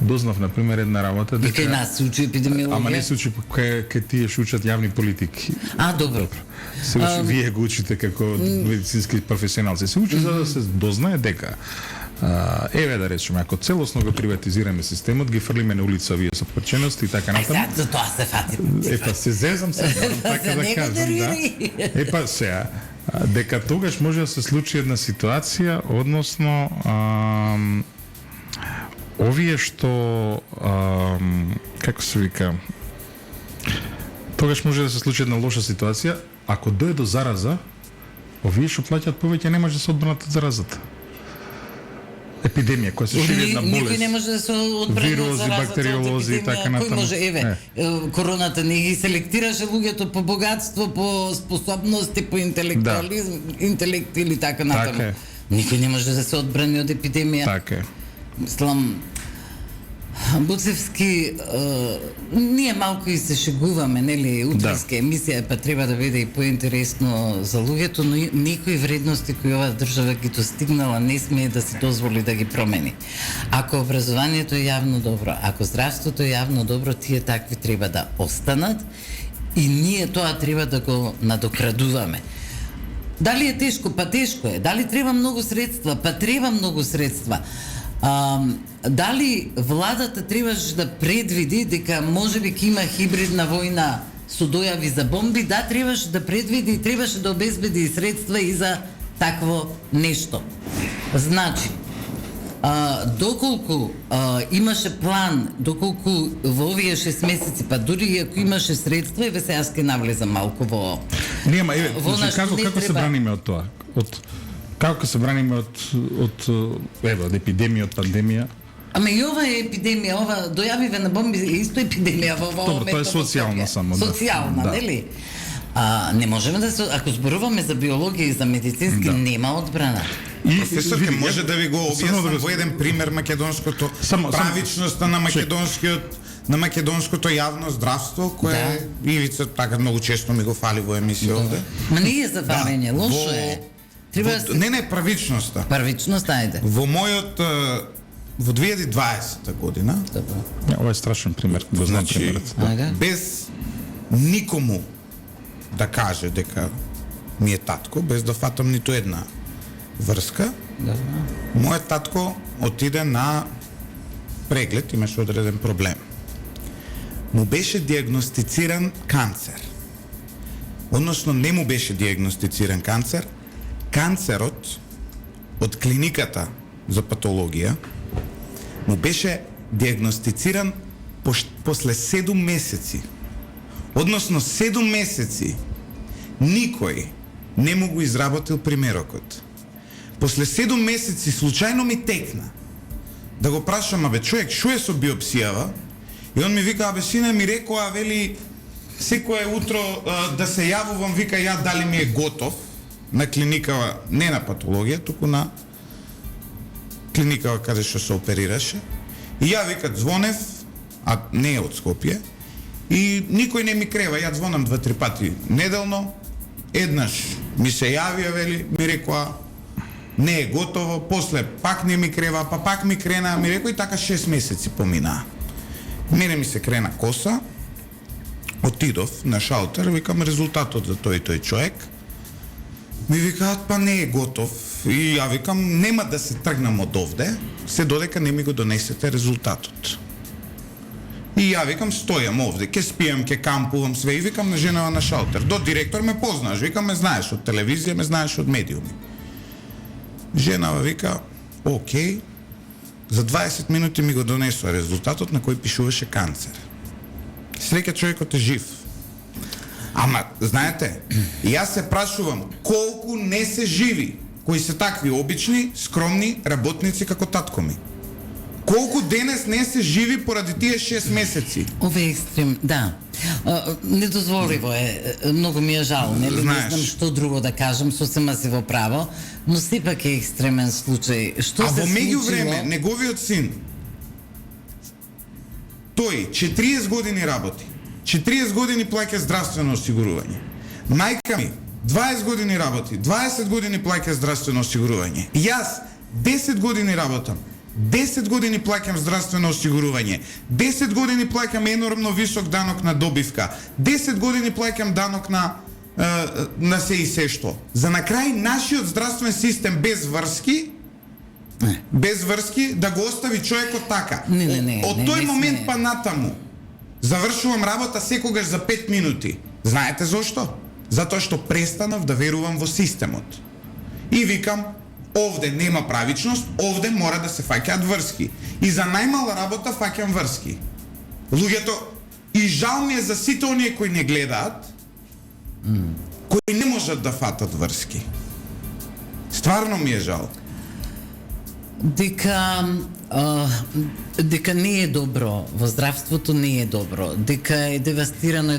Дознав на пример една работа И кај нас се учи епидемиологија. Ама не се учи кај тие што учат јавни политики. Добро. Се учи, вие го учите како медицински професионалци. Се учи за да се дознае дека еве да речеме, ако целосно го приватизираме системот, ги фрлиме на улица овие со причиности и така натаму. Сега за тоа се фати. Па се зезам се, така За да него кажам, да. нервири. Па сега, дека тогаш може да се случи една ситуација, односно овие што како се вика, тогаш може да се случи една лоша ситуација, ако дое до зараза, овие што плаќаат повеќе не може да се одбранат од заразата. Епидемија која се шири една болест. Никој не може да се одбрани од Вируси, заразата, бактериолози и така натаму. Кој може, короната не ги селектираше луѓето по богатство, по способности, по интелектуализм, интелект или така натаму. Така е. Никој не може да се одбрани од епидемија. Така е. Мислам, Буцевски, ние малку и се шегуваме, нели, утринска емисија, па треба да биде и поинтересно за луѓето, но некои вредности кои оваа држава ги достигнала не смее да се дозволи да ги промени. Ако образованието е јавно добро, ако здравството е јавно добро, тие такви треба да останат и ние тоа треба да го надокрадуваме. Дали е тешко? Па тешко е. Дали треба многу средства? Па треба многу средства. Дали владата требаше да предвиди дека можеби ќе има хибридна војна со дојави за бомби? Да, требаше да предвиди и требаше да обезбеди средства и за такво нешто. Значи, доколку имаше план, доколку во овие 6 месеци, па дури и ако имаше средства, еве сега ќе навлезам малку во... Нема, еве, значи, како се браниме од тоа? Како се браниме од епидемија, од пандемија? Ама и ова е епидемија, ова дојавиве на бомби е исто епидемија во оваа момент. Добро, тоа е социјална само. Социјална, нели? Не можеме да се, ако зборуваме за биологија и за медицински, нема одбрана. Професор, ке може да ви го објаснам во еден пример македонското правичноста на македонското јавно здравство, кое Ивица така многу често ми го фали во емисија овде. Ма не е за фалење, лошо е. Не, правичноста. Правичноста, ајде. Во мојот во 2020 година. Ова е страшен пример, го знам примерот. Без никому да каже дека ми е татко, без да фатам ниту една врска. Мојот татко отиде на преглед, имаше одреден проблем. Му беше диагностициран канцер. Односно не му беше диагностициран канцер. Канцерот од клиниката за патологија му беше диагностициран после 7 месеци. Односно 7 месеци никој не му го изработил примерокот. После 7 месеци случајно ми текна да го прашам, абе човек, шо е со биопсијава? И он ми вика, абе сине, ми рекоа, вели, секое утро да се јавувам, вика, ја дали ми е готов на клиника, не на патологија, туку на клиника каде што се оперираше. И ја, вика, звонев, а не е од Скопје, и никој не ми крева, ја звонам 2-3 пати неделно, еднаш ми се јавија, вели, ми рекоа, не е готово, после пак не ми крева, па пак ми крена, ми рекоа и така 6 месеци поминаа. Мене ми се крена коса, отидов на шалтер, викам резултатот за тој човек, ми викаат, па не е готов, и ја викам, нема да се тргнам од овде, се додека не ми го донесете резултатот. И ја викам, стојам овде, ке спијам, ке кампувам све, и викам на женава на шалтер, до директор ме познаш, викам, ме знаеш од телевизија, ме знаеш од медиуми. Женава вика, окей, за 20 минути ми го донесува резултатот на кој пишуваше канцер. Среќа човекот е жив. Ама, знаете, јас се прашувам, колку не се живи, кои се такви обични, скромни работници како татко ми. Колку денес не се живи поради тие 6 месеци? Ове екстрем, да. Недозволиво е, многу ми е жал, нели? Не знам што друго да кажам, сосема си во право, но сепак е екстремен случај. Што се во меѓу случило? време, неговиот син, тој 40 години работи, 40 години плаќа здравствено осигурување. Мајка ми 20 години работи, 20 години плаќа здравствено осигурување. Јас 10 години работам, 10 години плаќам здравствено осигурување, 10 години плаќам енормно висок данок на добивка, 10 години плаќам данок на се и се што. За на крај нашиот здравствен систем без врски да го остави човекот така. Од тој момент па натаму завршувам работа секогаш за 5 минути. Знаете зошто? затоа што престанав да верувам во системот. И викам, овде нема правичност, овде мора да се фаќаат врски. И за најмала работа фаќам врски. Луѓето, и жал ми е за сите оние кои не гледаат, кои не можат да фатат врски. Стварно ми е жал. Дека не е добро, во здравството не е добро, дека е девастирано,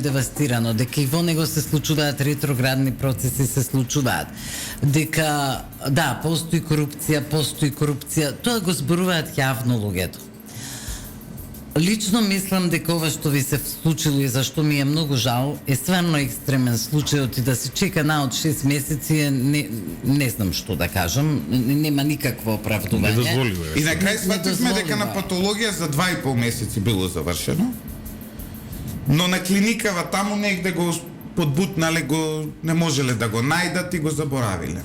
дека и во него се случуваат ретроградни процеси, се случуваат, дека, да, постои корупција, тоа го зборуваат јавно луѓето. Лично мислам дека ова што ви се случило и зашто ми е многу жал, е стварно екстремен случајот и да се чека од 6 месеци, не знам што да кажам, нема никакво оправдување. Недозволиво е. И на крај свативме дека на патологија за 2,5 месеци било завршено, но на клиникава таму негде го подбутнале, не можеле да го најдат и го заборавиле.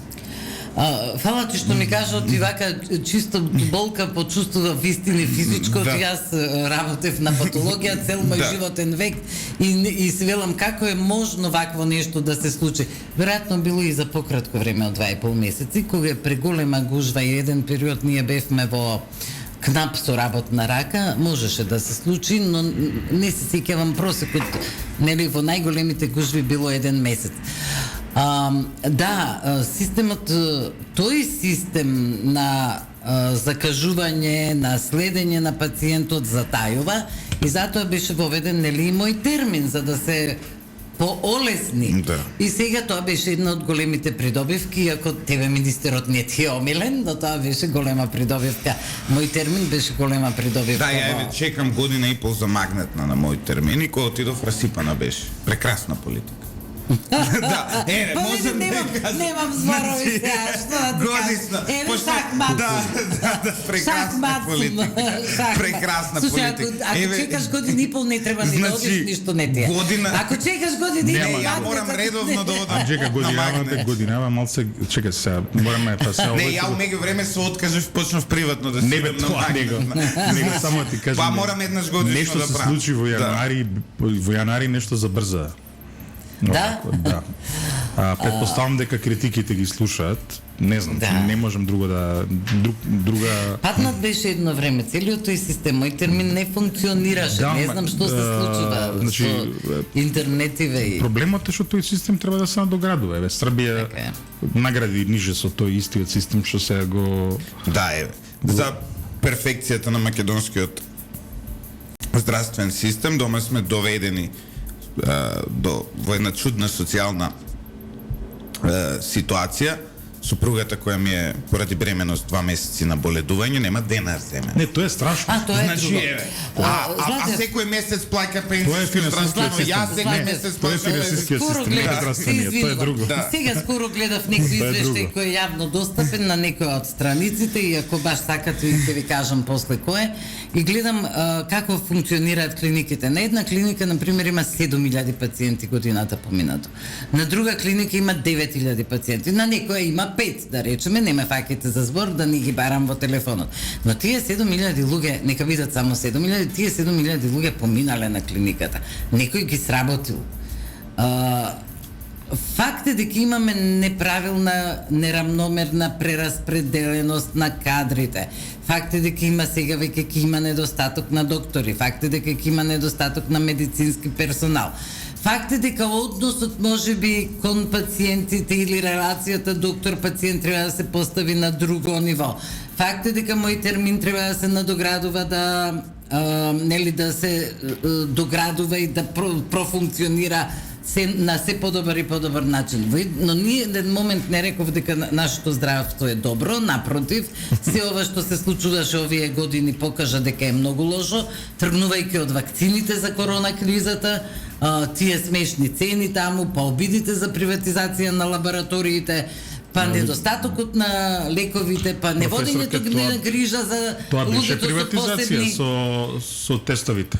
Фала ти што ми кажа ти вака чисто болка почувствува вистини физичко, Да. Јас работев на патологија цел мој Да. животен век и се велам како е можно вакво нешто да се случи. Веројатно било и за пократко време од 2,5 месеци, кога е преголема гужва и еден период ние бевме во кнап со работна рака, можеше да се случи, но не се сеќавам просекот, нели во најголемите гужви било 1 месец. Системот, тој систем на закажување, на следење на пациентот затајува и затоа беше воведен нели и мој термин за да се поолесни. Да. И сега тоа беше една од големите придобивки, иако тебе министерот не ти е омилен, но тоа беше голема придобивка. Мој термин беше голема придобивка. Да, ја чекам година и пол за магнетна на мој термин и кога отидов расипана беше. Прекрасна политика. Да, не можам Немам зборови сега, што да ти кажам. Еве шахмат. Да, прекрасна политика. Прекрасна политика. Ако чекаш година и пол не треба ни да одиш, ништо не ти е. Ако чекаш година и пол, ја морам редовно да одам. Чека, годинава малце, чека сега, мораме па се Не, ја у меѓу време се откажав, почнав приватно да Не бе седам на тоа, магнетна. него само ти кажам. Па морам еднаш годишно нешто да се правам. случи во јанари нешто забрза. Да? Да. Предпоставам дека критиките ги слушаат. Не знам, Да. не можам друга Паднат беше едно време, целиот тој систем, мој термин не функционираше, Да, не знам што се случува значи, со интернетиве и... Проблемот е што тој систем треба да се надоградува. Еве Србија Така е. награди ниже со тој истиот систем што се го Да, е. За перфекцијата на македонскиот здравствен систем, дома сме доведени во една чудна социјална ситуација. Супругата која ми е поради бременост 2 месеци на боледување нема денар земе. Не, тоа е страшно. Тоа е Значи, друго. еве, а секој месец плаќа Тоа е пензија, финансискиот здравство. Јас систем. секој Не, месец тоа е плаќам финансискиот Скоро систем, не гледав, здравствениот, се тоа е друго. извинувам. Сега скоро гледав некој Тоа е извештај друго. кој е јавно достапен на некоја од страниците и ако баш сакате ќе ви кажам после кој е и гледам како функционираат клиниките. На една клиника на пример има 7000 пациенти годината поминато. На друга клиника има 9000 пациенти. На некоја има 5, да речеме, не ме фаќате за збор да не ги барам во телефонот. Но тие 7000 луѓе, нека бидат само 7000, тие 7000 луѓе поминале на клиниката. Некој ги сработил. Факт е дека имаме неправилна, неравномерна прераспределеност на кадрите. Факт е дека има сега веќе ќе има недостаток на доктори. Факт е дека ќе има недостаток на медицински персонал. Факт е дека односот можеби кон пациентите или релацијата доктор-пациент треба да се постави на друго ниво. Факт е дека мој термин треба да се надоградува нели да се доградува и да профункционира на се подобар и подобар начин. Но ние еден момент не реков дека нашето здравство е добро, напротив, се ова што се случуваше овие години покажа дека е многу лошо, тргнувајќи од вакцините за корона кризата, тие смешни цени таму, па обидите за приватизација на лабораториите, па недостатокот на лековите, па неводењето на грижа за Тоа беше луѓето со приватизација посебни... со тестовите.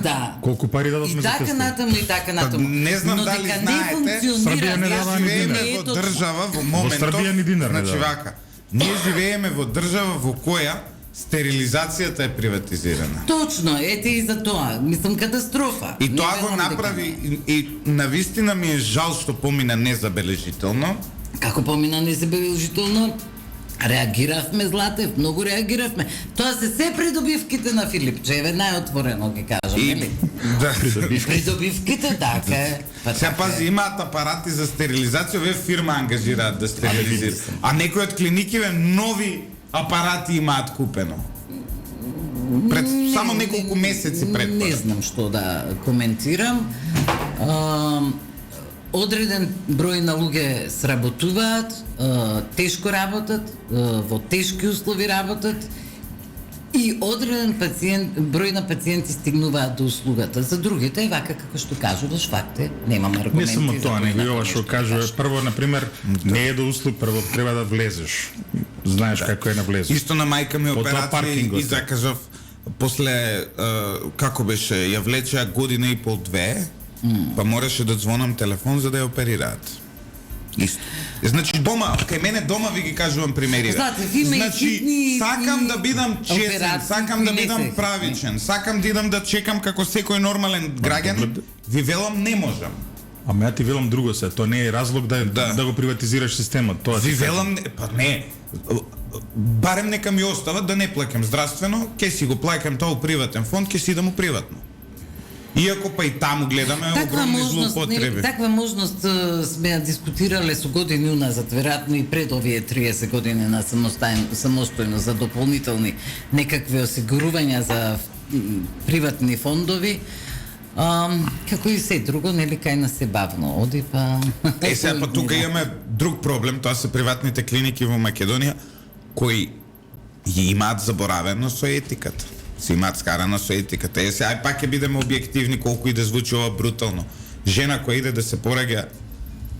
Да. Колку пари И дадовме за така тестови? натаму, и така натаму. не знам но дали дека знаете, не функционира, Србија не дава ни Живееме динар. во држава во моментов. Србија ни динар не Значи дава. вака, ние живееме во држава во која стерилизацијата е приватизирана. Точно, ете и за тоа. Мислам, катастрофа. И Не тоа го велам дека направи не. и навистина ми е жал што помина незабележително. Како помина незабележително, реагиравме, Златев, многу реагиравме. Тоа се придобивките на Филипчеве, најотворено ги кажам, И нели? да, Придобивките, така е. Па Сега така е. пази, имаат апарати за стерилизација, овие фирма ангажираат да стерилизираат. А некои од клиникиве нови апарати имаат купено. Пред само неколку месеци пред Не тоа. знам што да коментирам. Одреден број на луѓе сработуваат, тешко работат, во тешки услови работат и одреден број на пациенти стигнуваат до услугата. За другите, вака како што кажуваш, факт е, немам Не аргументи. само за тоа, него и ова нешто што да кажува, кажам. прво на пример не е до услуг, прво треба да влезеш. Знаеш како е на влезеш. Исто на мајка ми Потоа операција паркингот. и закажав после како беше, ја влечеа година и пол две, па мораше да звонам телефон за да ја оперираат. Исто. Значи дома, кај мене дома ви ги кажувам примерите. Знаете, има и Значи хитни сакам и да бидам честен, операции сакам да кои не бидам се правичен, сакам да идам да чекам како секој нормален граѓанин. Ви велам не можам. Ама ја ти велам друго се, тоа не е разлог да го приватизираш системот, тоа Ви ти кажам. велам, па не, барем нека ми остават да не плаќам здравствено, ќе си го плаќам тоа у приватен фонд, ќе си идам у приватно. Иако па и таму гледаме огромни злоупотреби. Таква можност сме ја дискутирале со години уназад, веројатно и пред овие 30 години на самостојно за дополнителни некакви осигурувања за приватни фондови. Како и се друго, нели кај нас се бавно оди, па... Сега па тука имаме друг проблем, тоа се приватните клиники во Македонија кои ја имаат заборавено со етиката. Си имаат скарана со етиката. Сега ај пак ќе бидеме објективни колку и да звучи ова брутално. Жена која иде да се пораѓа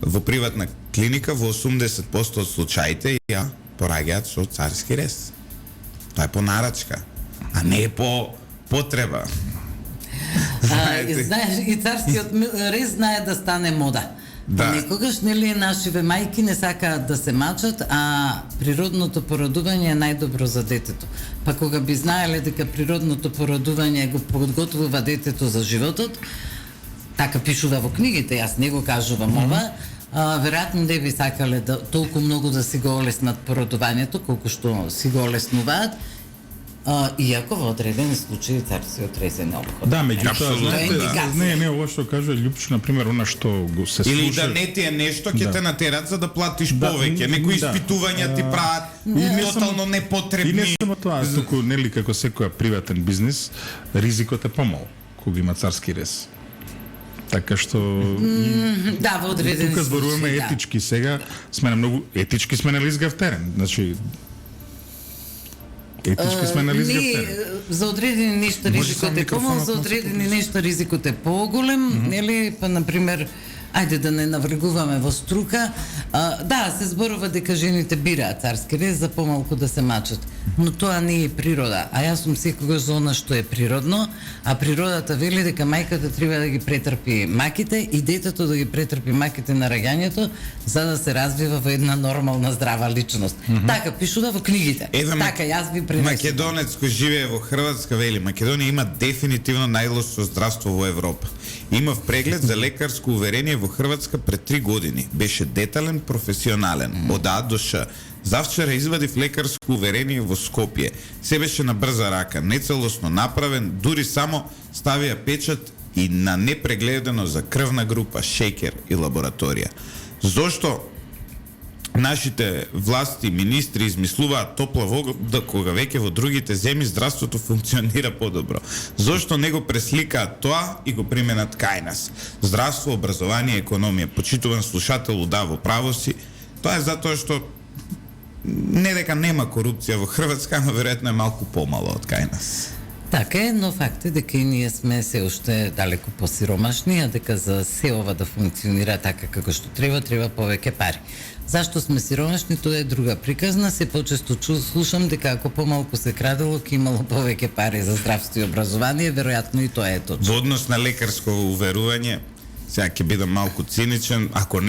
во приватна клиника во 80% од случаите ја пораѓаат со царски рез. Тоа е по нарачка, а не е по потреба. Знаеш, и царскиот рез знае да стане мода. Да. Некогаш, нели, нашиве мајки не сакаат да се мачат, а природното породување е најдобро за детето. Па кога би знаеле дека природното породување го подготвува детето за животот, така пишува во книгите, јас не го кажувам ова, веројатно не би сакале да толку многу да си го олеснат породувањето, колку што си го олеснуваат, иако во одредени случаи царскиот рез е неопходен. Да, меѓутоа, Апсолутно, знаете, да. не, ова што кажува Лјупчо, на пример, она што го се слуша. Или да не ти е нешто, ќе Да. те натерат за да платиш Да, повеќе. Некои да. испитувања ти прават тотално И непотребни. не само тоа, туку нели како секој приватен бизнис, ризикот е помал кога има царски рез. Така што Да, во одредени тука зборуваме случаи, да. етички сега, сме на многу етички сме на лизгав терен. Значи етички сме на лизгав Не, терен. за одредени нешта Може ризикот само е помал, микрофонот за на одредени нешта ризикот е поголем, нели, па на пример, ајде да не наврегуваме во струка. Да, се зборува дека жените бираат царски рез за помалку да се мачат, но тоа не е природа. А јас сум секогаш за она што е природно, а природата вели дека мајката треба да ги претрпи маките и детето да ги претрпи маките на раѓањето за да се развива во една нормална здрава личност. Така пишува во книгите. Така јас ви пренесувам. Македонец кој живее во Хрватска вели, Македонија има дефинитивно најлошо здравство во Европа. Имав преглед за лекарско уверение во Хрватска пред 3 години. Беше детален, професионален, од А до Ш. Завчера извадив лекарско уверение во Скопје. Се беше на брза рака, нецелосно направен, дури само ставија печат и на непрегледено за крвна група, шеќер и лабораторија. Зошто нашите власти, министри измислуваат топла вода кога веќе во другите земји здравството функционира подобро? Зошто не го пресликаат тоа и го применат кај нас? Здравство, образование, економија. Почитуван слушател, да, во право си. Тоа е затоа што не дека нема корупција во Хрватска, ама веројатно е малку помало од кај нас. Така е, но факт е дека и ние сме се уште далеку посиромашни, а дека за се ова да функционира така како што треба повеќе пари. Зашто сме сиромашни, тоа е друга приказна. Се почесто слушам дека ако помалку се крадело, ќе имало повеќе пари за здравство и образование, веројатно и тоа е точно. Во однос на лекарско уверување, Сега ќе бидам малку циничен, ако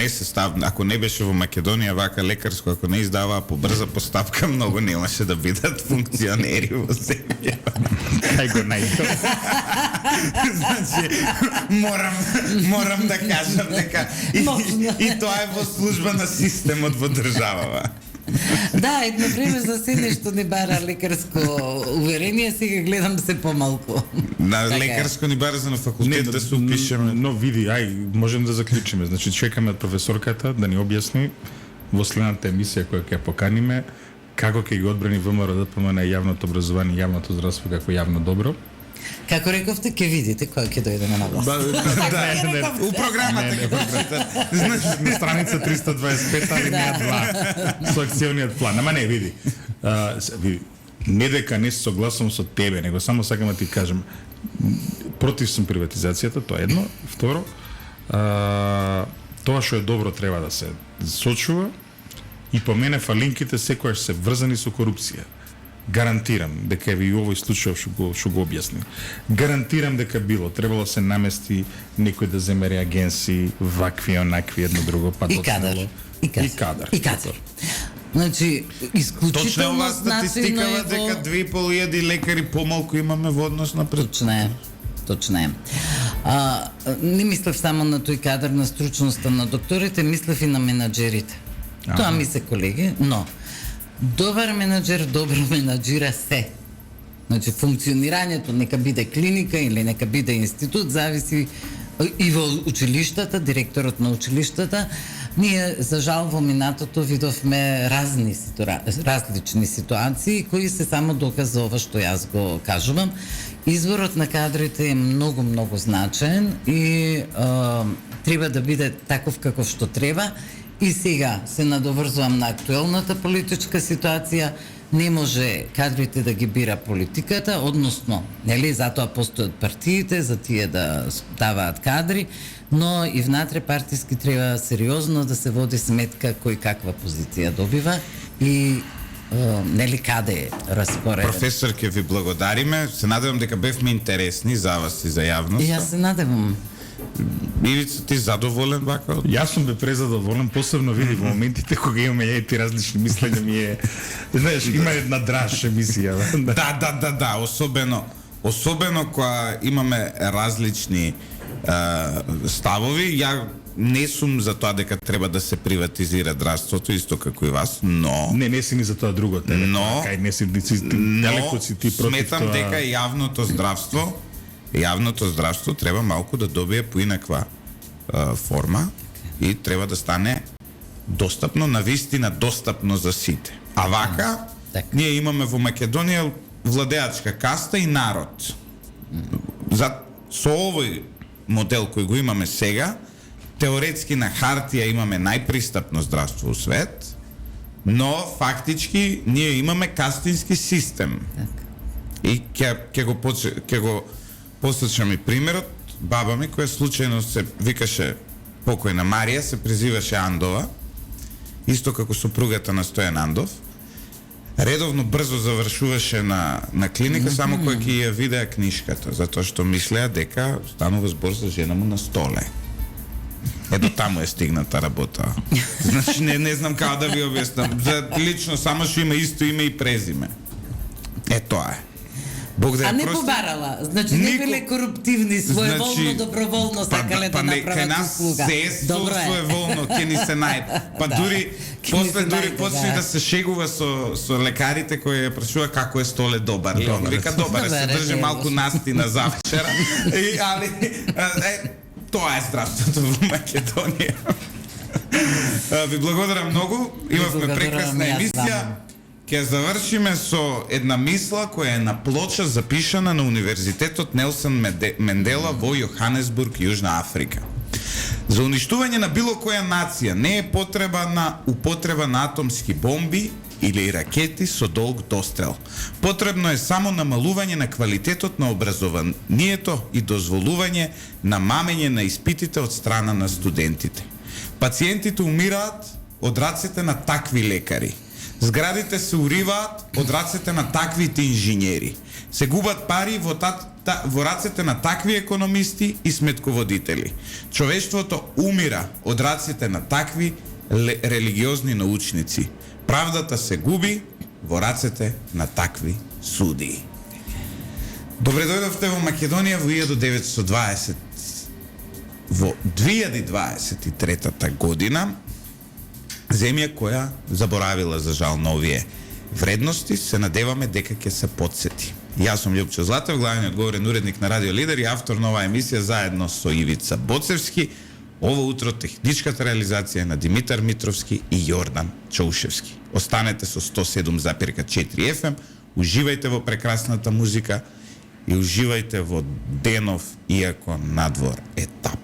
не беше во Македонија вака лекарско, ако не издаваа по брза поставка, многу немаше да бидат функционери во земјата. Кај го најдо. Значи, морам да кажам дека и тоа е во служба на системот во државава. Да, едно време за се нешто не бара лекарско уверение, сега гледам се помалку. На Така е. лекарско ни бара за на факултет да се упишеме. Но види, можем да заклучиме. Значи, чекаме од професорката да ни објасни во следната емисија која ќе поканиме како ќе ги одбрани ВМРО ДПМН јавното образование и јавното здравство како јавно добро. Како рековте, ќе видите кога ќе дојдеме на власт. У програмата ќе прочитате. На страница 325 алинеја 2 со акциониот план. Ама не, види. Види, не дека не се согласувам со тебе, него само сакам да ти кажам, против сум приватизацијата, тоа е едно. Второ, тоа што е добро треба да се сочува и по мене фалинките секојаш се врзани со корупција. Гарантирам дека ви овој случај што го објасни. Гарантирам дека требало се намести некој да земе реагенси, вакви, онакви, едно друго, па И кадар. И кадар. Значи, Точно исклучително ова значајно статистикава е дека 2.500 лекари помалку имаме во однос на пред. Точно е. Не мислев само на тој кадар на стручноста на докторите, мислев и на менаџерите. Тоа ми се колеги, но добар менаџер добро менаџира се. Значи, функционирањето нека биде клиника или нека биде институт, зависи и во училиштата, директорот на училиштата. Ние, за жал, во минатото видовме различни ситуации кои се само доказ за ова што јас го кажувам. Изборот на кадрите е многу, многу значаен и треба да биде таков каков што треба. И сега се надоврзувам на актуелната политичка ситуација, не може кадрите да ги бира политиката, односно, нели, затоа постојат партиите, за тие да даваат кадри, но и внатре партиски треба сериозно да се води сметка кој каква позиција добива и нели каде е распореден. Професор, ќе ви благодариме. Се надевам дека бевме интересни за вас и за јавноста. И јас се надевам. Ивица, ти задоволен вака? Јас сум бе презадоволен, посебно види во моментите кога имаме ти различни мислења ми е, знаеш, има една драж емисија. Да, особено кога имаме различни ставови. Ја не сум за тоа дека треба да се приватизира здравството, исто како и вас, но Не си ни за тоа друго тебе. Но не си далеко си ти против сметам тоа. дека јавното здравство треба малку да добие поинаква форма и треба да стане достапно, навистина достапно за сите. А вака, ние имаме во Македонија владеачка каста и народ. Со овој модел кој го имаме сега, теоретски на хартија имаме најпристапно здравство у свет, но фактички ние имаме кастински систем. И ќе го посочам и примерот, баба ми која случајно се викаше покојна Марија, се презиваше Андова, исто како супругата на Стојан Андов. Редовно брзо завршуваше на клиника, само кој ќе ја видеа книшката, затоа што мислеа дека станува збор за жена му на столе. До таму е стигната работа. Значи не знам како да ви објаснам. За лично само што има исто име и презиме. Тоа е. Бог да А не прости. побарала, значи не биле коруптивни, своеволно, доброволно сакале да направат услуга. Се своеволно ќе ни се најде. Па дури почни да се шегува со лекарите кои ја прашува како е столе добар. Вика добар, се држи малку настина завчера. Али тоа е здравството во Македонија. Ви благодарам многу. Имавме прекрасна емисија. Ќе завршиме со една мисла која е на плоча запишана на Универзитетот Нелсон Мендела во Јоханесбург, Јужна Африка. За уништување на било која нација не е потреба на употреба на атомски бомби или ракети со долг дострел. Потребно е само намалување на квалитетот на образованието и дозволување на мамење на испитите од страна на студентите. Пациентите умираат од рацете на такви лекари. Зградите се уриваат од рацете на таквите инженери. Се губат пари во во рацете на такви економисти и сметководители. Човештвото умира од рацете на такви религиозни научници. Правдата се губи во рацете на такви судии. Добре дојдовте во Македонија во 1920. Во 2023 година, земја која заборавила за жал на овие вредности, се надеваме дека ќе се потсети. Јас сум Љупчо Златев, главен одговорен уредник на Радио Лидер и автор на оваа емисија заедно со Ивица Боцевски. Ово утро техничката реализација на Димитар Митровски и Јордан Чоушевски. Останете со 107,4 FM, уживајте во прекрасната музика и уживајте во денов, иако надвор е тап.